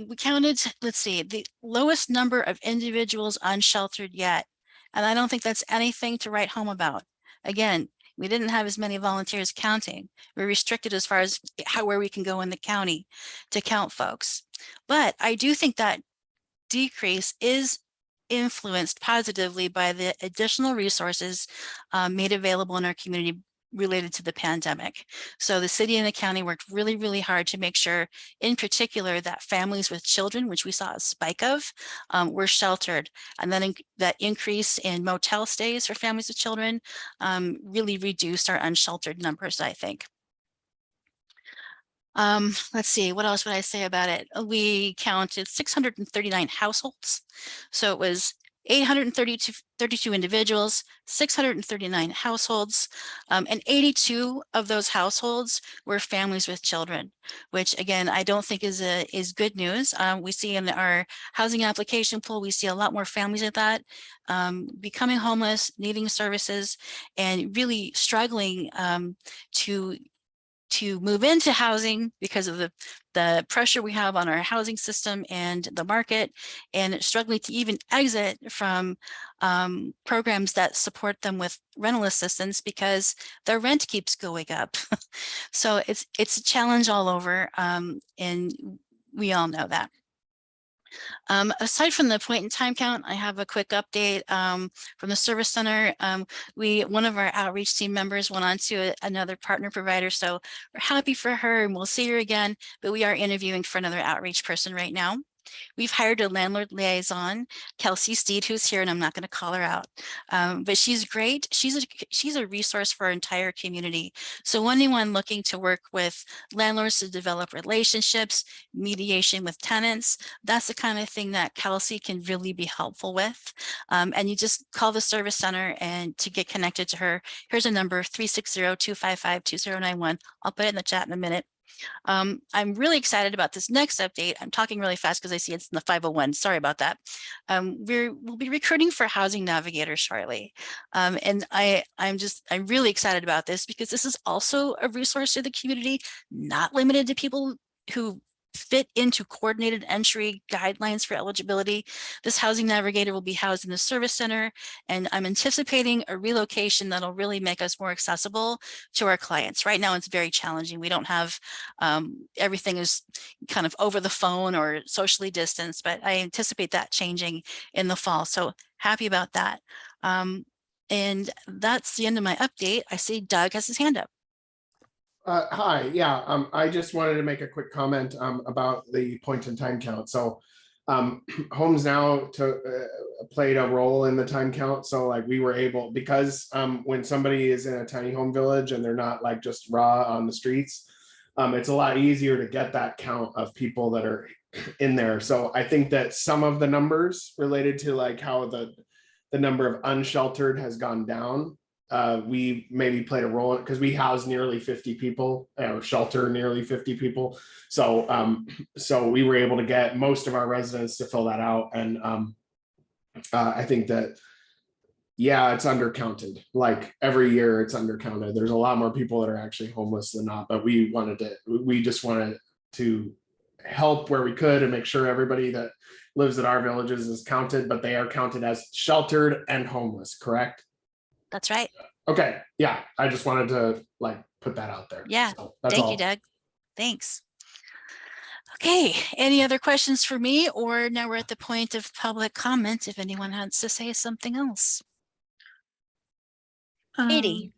we counted, let's see, the lowest number of individuals unsheltered yet. And I don't think that's anything to write home about. Again, we didn't have as many volunteers counting. We're restricted as far as where we can go in the county to count folks. But I do think that decrease is influenced positively by the additional resources made available in our community related to the pandemic. So the city and the county worked really, really hard to make sure, in particular, that families with children, which we saw a spike of, were sheltered. And then that increase in motel stays for families with children really reduced our unsheltered numbers, I think. Let's see, what else would I say about it? We counted 639 households. So it was 832 individuals, 639 households, and 82 of those households were families with children, which again, I don't think is good news. We see in our housing application pool, we see a lot more families at that, becoming homeless, needing services, and really struggling to move into housing because of the pressure we have on our housing system and the market, and struggling to even exit from programs that support them with rental assistance because their rent keeps going up. So it's a challenge all over, and we all know that. Aside from the point in time count, I have a quick update from the service center. One of our outreach team members went on to another partner provider, so we're happy for her and we'll see her again, but we are interviewing for another outreach person right now. We've hired a landlord liaison, Kelsey Steed, who's here, and I'm not going to call her out, but she's great. She's a resource for our entire community. So anyone looking to work with landlords to develop relationships, mediation with tenants, that's the kind of thing that Kelsey can really be helpful with. And you just call the service center and to get connected to her. Here's a number, 360-255-2091. I'll put it in the chat in a minute. I'm really excited about this next update. I'm talking really fast because I see it's in the 501. Sorry about that. We'll be recruiting for Housing Navigator shortly. And I'm really excited about this because this is also a resource to the community, not limited to people who fit into coordinated entry guidelines for eligibility. This Housing Navigator will be housed in the service center, and I'm anticipating a relocation that'll really make us more accessible to our clients. Right now, it's very challenging. We don't have, everything is kind of over the phone or socially distanced, but I anticipate that changing in the fall. So happy about that. And that's the end of my update. I see Doug has his hand up. Hi, yeah, I just wanted to make a quick comment about the point in time count. So Homes Now played a role in the time count. So like we were able, because when somebody is in a tiny home village and they're not like just raw on the streets, it's a lot easier to get that count of people that are in there. So I think that some of the numbers related to like how the number of unsheltered has gone down, we maybe played a role in it because we house nearly 50 people or shelter nearly 50 people. So so we were able to get most of our residents to fill that out. And I think that, yeah, it's undercounted. Like every year it's undercounted. There's a lot more people that are actually homeless than not, but we just wanted to help where we could and make sure everybody that lives at our villages is counted, but they are counted as sheltered and homeless, correct? That's right. Okay, yeah, I just wanted to like put that out there. Yeah, so that's thank all. you, Doug. Thanks. Okay, any other questions for me? Or now we're at the point of public comment if anyone wants to say something else. Katie.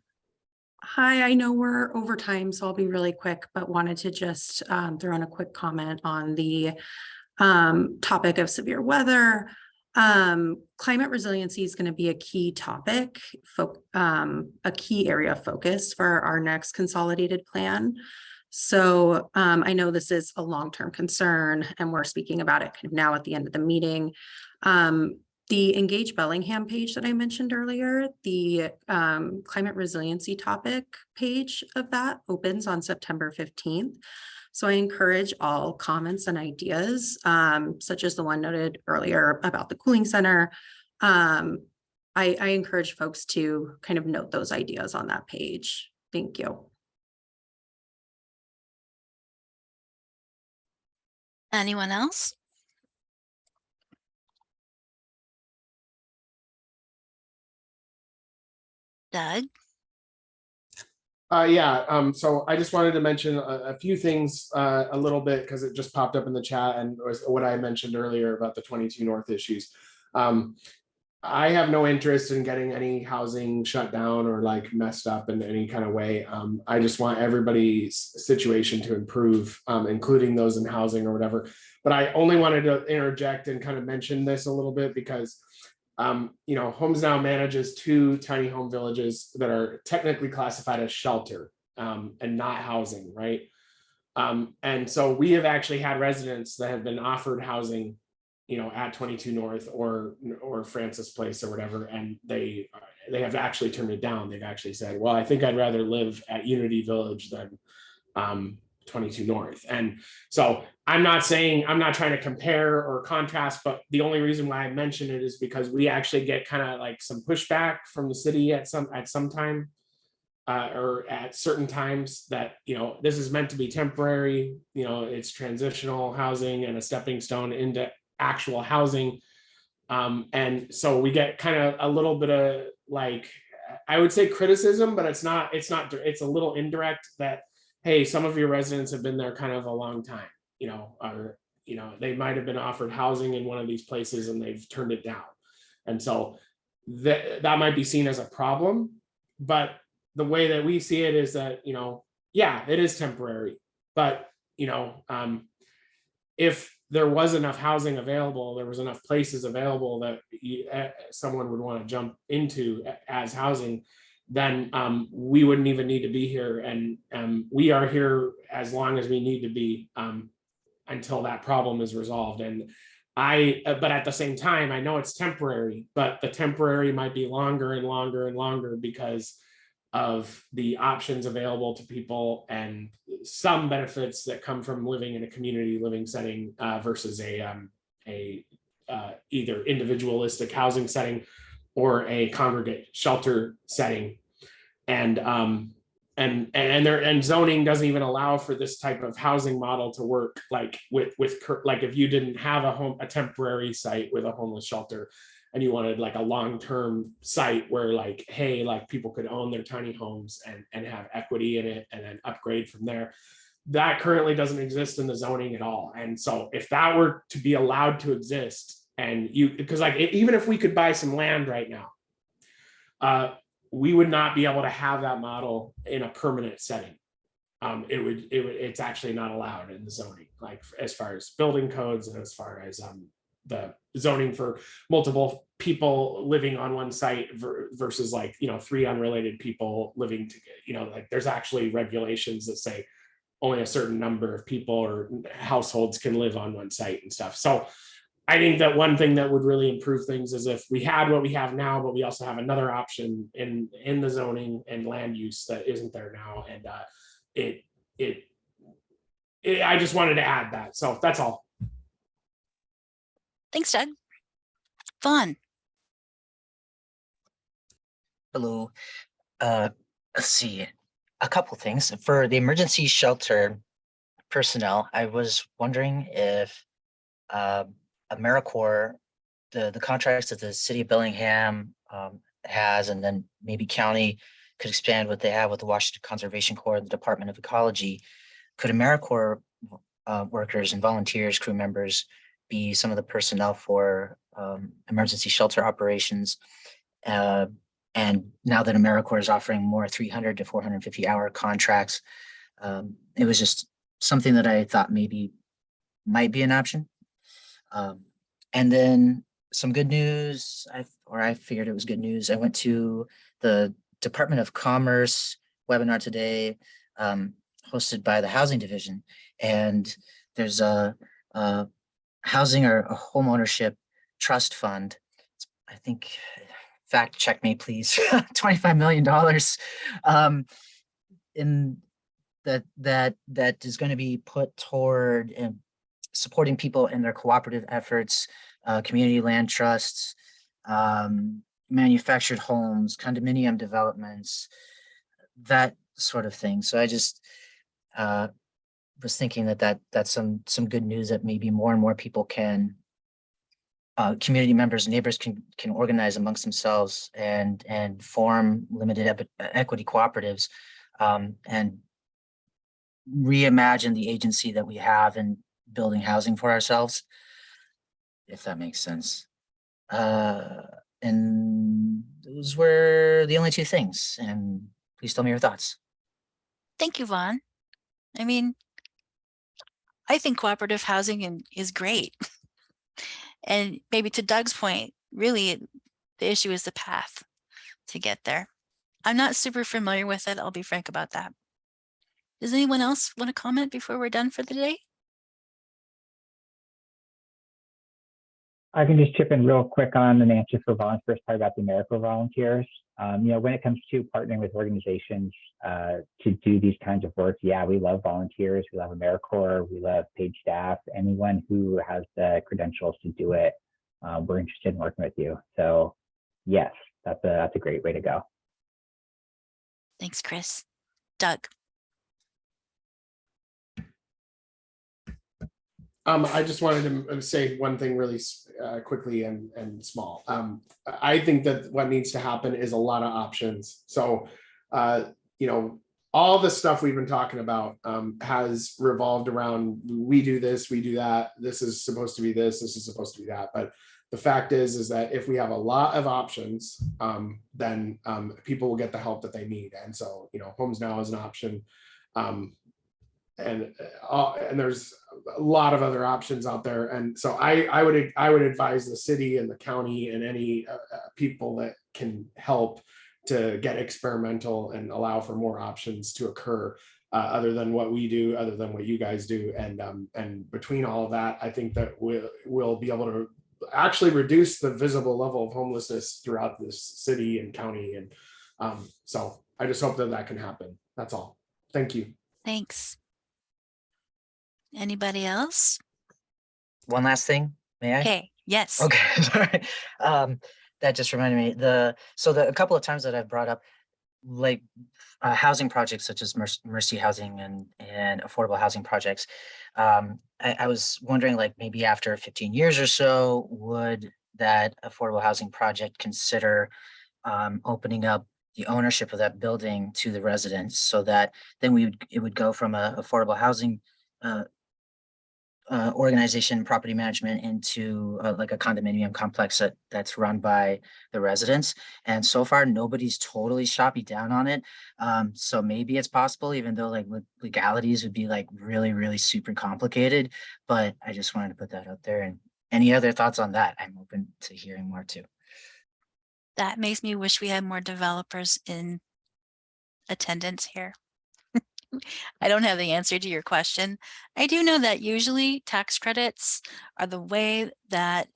Hi, I know we're over time, so I'll be really quick, but wanted to just throw in a quick comment on the topic of severe weather. Climate resiliency is going to be a key topic, a key area of focus for our next consolidated plan. So I know this is a long-term concern and we're speaking about it kind of now at the end of the meeting. The Engage Bellingham page that I mentioned earlier, the climate resiliency topic page of that opens on September 15th. So I encourage all comments and ideas, such as the one noted earlier about the cooling center. I encourage folks to kind of note those ideas on that page. Thank you. Anyone else? Doug? Yeah, so I just wanted to mention a few things a little bit because it just popped up in the chat and was what I mentioned earlier about the 22 North issues. I have no interest in getting any housing shut down or like messed up in any kind of way. I just want everybody's situation to improve, including those in housing or whatever. But I only wanted to interject and kind of mention this a little bit because you know, Homes Now manages 2 tiny home villages that are technically classified as shelter and not housing, right? And so we have actually had residents that have been offered housing, you know, at 22 North or Francis Place or whatever, and they have actually turned it down. They've actually said, well, I think I'd rather live at Unity Village than 22 North. And so I'm not trying to compare or contrast, but the only reason why I mention it is because we actually get kind of like some pushback from the city at some time, or at certain times, that, you know, this is meant to be temporary, you know, it's transitional housing and a stepping stone into actual housing. And so we get kind of a little bit of, like, I would say criticism, but it's a little indirect, that, hey, some of your residents have been there kind of a long time, you know, or, you know, they might have been offered housing in one of these places and they've turned it down. And so that might be seen as a problem, but the way that we see it is that, you know, yeah, it is temporary, but, you know, if there was enough housing available, there was enough places available that someone would want to jump into as housing, then we wouldn't even need to be here. And we are here as long as we need to be, until that problem is resolved. And but at the same time, I know it's temporary, but the temporary might be longer and longer and longer because of the options available to people and some benefits that come from living in a community living setting versus a either individualistic housing setting or a congregate shelter setting. And zoning doesn't even allow for this type of housing model to work, like with like if you didn't have a temporary site with a homeless shelter and you wanted like a long-term site where, like, hey, like people could own their tiny homes and have equity in it and then upgrade from there. That currently doesn't exist in the zoning at all. And so if that were to be allowed to exist, and because like even if we could buy some land right now, we would not be able to have that model in a permanent setting. It's actually not allowed in the zoning, like as far as building codes and as far as the zoning for multiple people living on one site versus, like, you know, 3 unrelated people living together. You know, like there's actually regulations that say only a certain number of people or households can live on one site and stuff. So I think that one thing that would really improve things is if we had what we have now, but we also have another option in the zoning and land use that isn't there now. And I just wanted to add that. So that's all. Thanks, Doug. Fun. Hello. Let's see, a couple things. For the emergency shelter personnel, I was wondering if AmeriCorps, the contracts that the city of Bellingham has, and then maybe county could expand what they have with the Washington Conservation Corps and the Department of Ecology. Could AmeriCorps workers and volunteers, crew members, be some of the personnel for emergency shelter operations? And now that AmeriCorps is offering more 300 to 450 hour contracts, it was just something that I thought maybe might be an option. And then some good news, I figured it was good news. I went to the Department of Commerce webinar today, hosted by the Housing Division, and there's a housing or a home ownership trust fund. I think, fact check me, please. $25 million in that is going to be put toward supporting people in their cooperative efforts, community land trusts, manufactured homes, condominium developments, that sort of thing. So I just was thinking that's some good news, that maybe more and more people can, community members, neighbors can organize amongst themselves and form limited equity cooperatives, and reimagine the agency that we have in building housing for ourselves, if that makes sense. And those were the only two things. And please tell me your thoughts. Thank you, Vaughn. I mean, I think cooperative housing is great. And maybe to Doug's point, really the issue is the path to get there. I'm not super familiar with it. I'll be frank about that. Does anyone else want to comment before we're done for the day? I can just chip in real quick on an answer for volunteers, part about the AmeriCorps volunteers. When it comes to partnering with organizations to do these kinds of work, yeah, we love volunteers. We love AmeriCorps. We love paid staff. Anyone who has the credentials to do it, we're interested in working with you. So yes, that's a great way to go. Thanks, Chris. Doug. I just wanted to say one thing really quickly and small. I think that what needs to happen is a lot of options. So, all the stuff we've been talking about has revolved around, we do this, we do that. This is supposed to be this is supposed to be that. But the fact is that if we have a lot of options, then people will get the help that they need. And so, Homes Now is an option. And there's a lot of other options out there. And so I would advise the city and the county and any people that can help to get experimental and allow for more options to occur other than what we do, other than what you guys do. And between all of that, I think that we'll be able to actually reduce the visible level of homelessness throughout this city and county. And so I just hope that can happen. That's all. Thank you. Thanks. Anybody else? One last thing, may I? Okay, yes. Okay, sorry. That just reminded me, a couple of times that I've brought up like housing projects such as Mercy Housing and affordable housing projects. I was wondering, like, maybe after 15 years or so, would that affordable housing project consider opening up the ownership of that building to the residents, so that then it would go from a affordable housing organization, property management, into like a condominium complex that's run by the residents. And so far, nobody's totally shot me down on it. So maybe it's possible, even though like legalities would be like really, really super complicated. But I just wanted to put that out there. And any other thoughts on that? I'm open to hearing more too. That makes me wish we had more developers in attendance here. I don't have the answer to your question. I do know that usually tax credits are the way that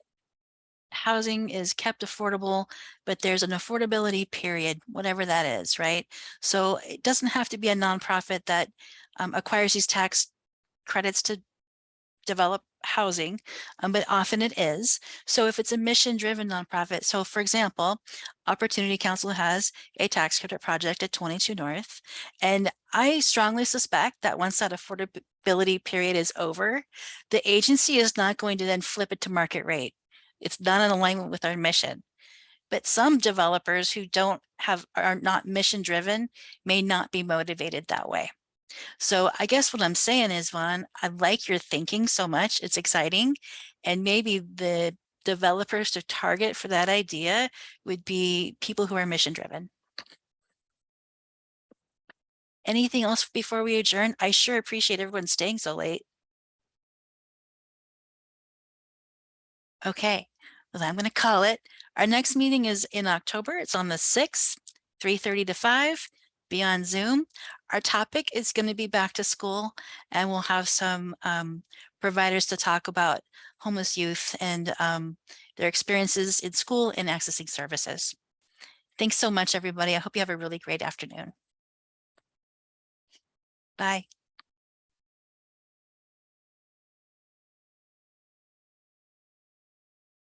housing is kept affordable, but there's an affordability period, whatever that is, right? So it doesn't have to be a nonprofit that acquires these tax credits to develop housing, but often it is. So if it's a mission-driven nonprofit, so for example, Opportunity Council has a tax credit project at 22 North, and I strongly suspect that once that affordability period is over, the agency is not going to then flip it to market rate. It's not in alignment with our mission. But some developers who are not mission-driven may not be motivated that way. So I guess what I'm saying is, Vaughn, I like your thinking so much. It's exciting. And maybe the developers to target for that idea would be people who are mission driven. Anything else before we adjourn? I sure appreciate everyone staying so late. Okay, well, I'm going to call it. Our next meeting is in October. It's on the 6th, 3:30 to 5. Be on Zoom. Our topic is going to be back to school, and we'll have some providers to talk about homeless youth and their experiences in school and accessing services. Thanks so much, everybody. I hope you have a really great afternoon. Bye.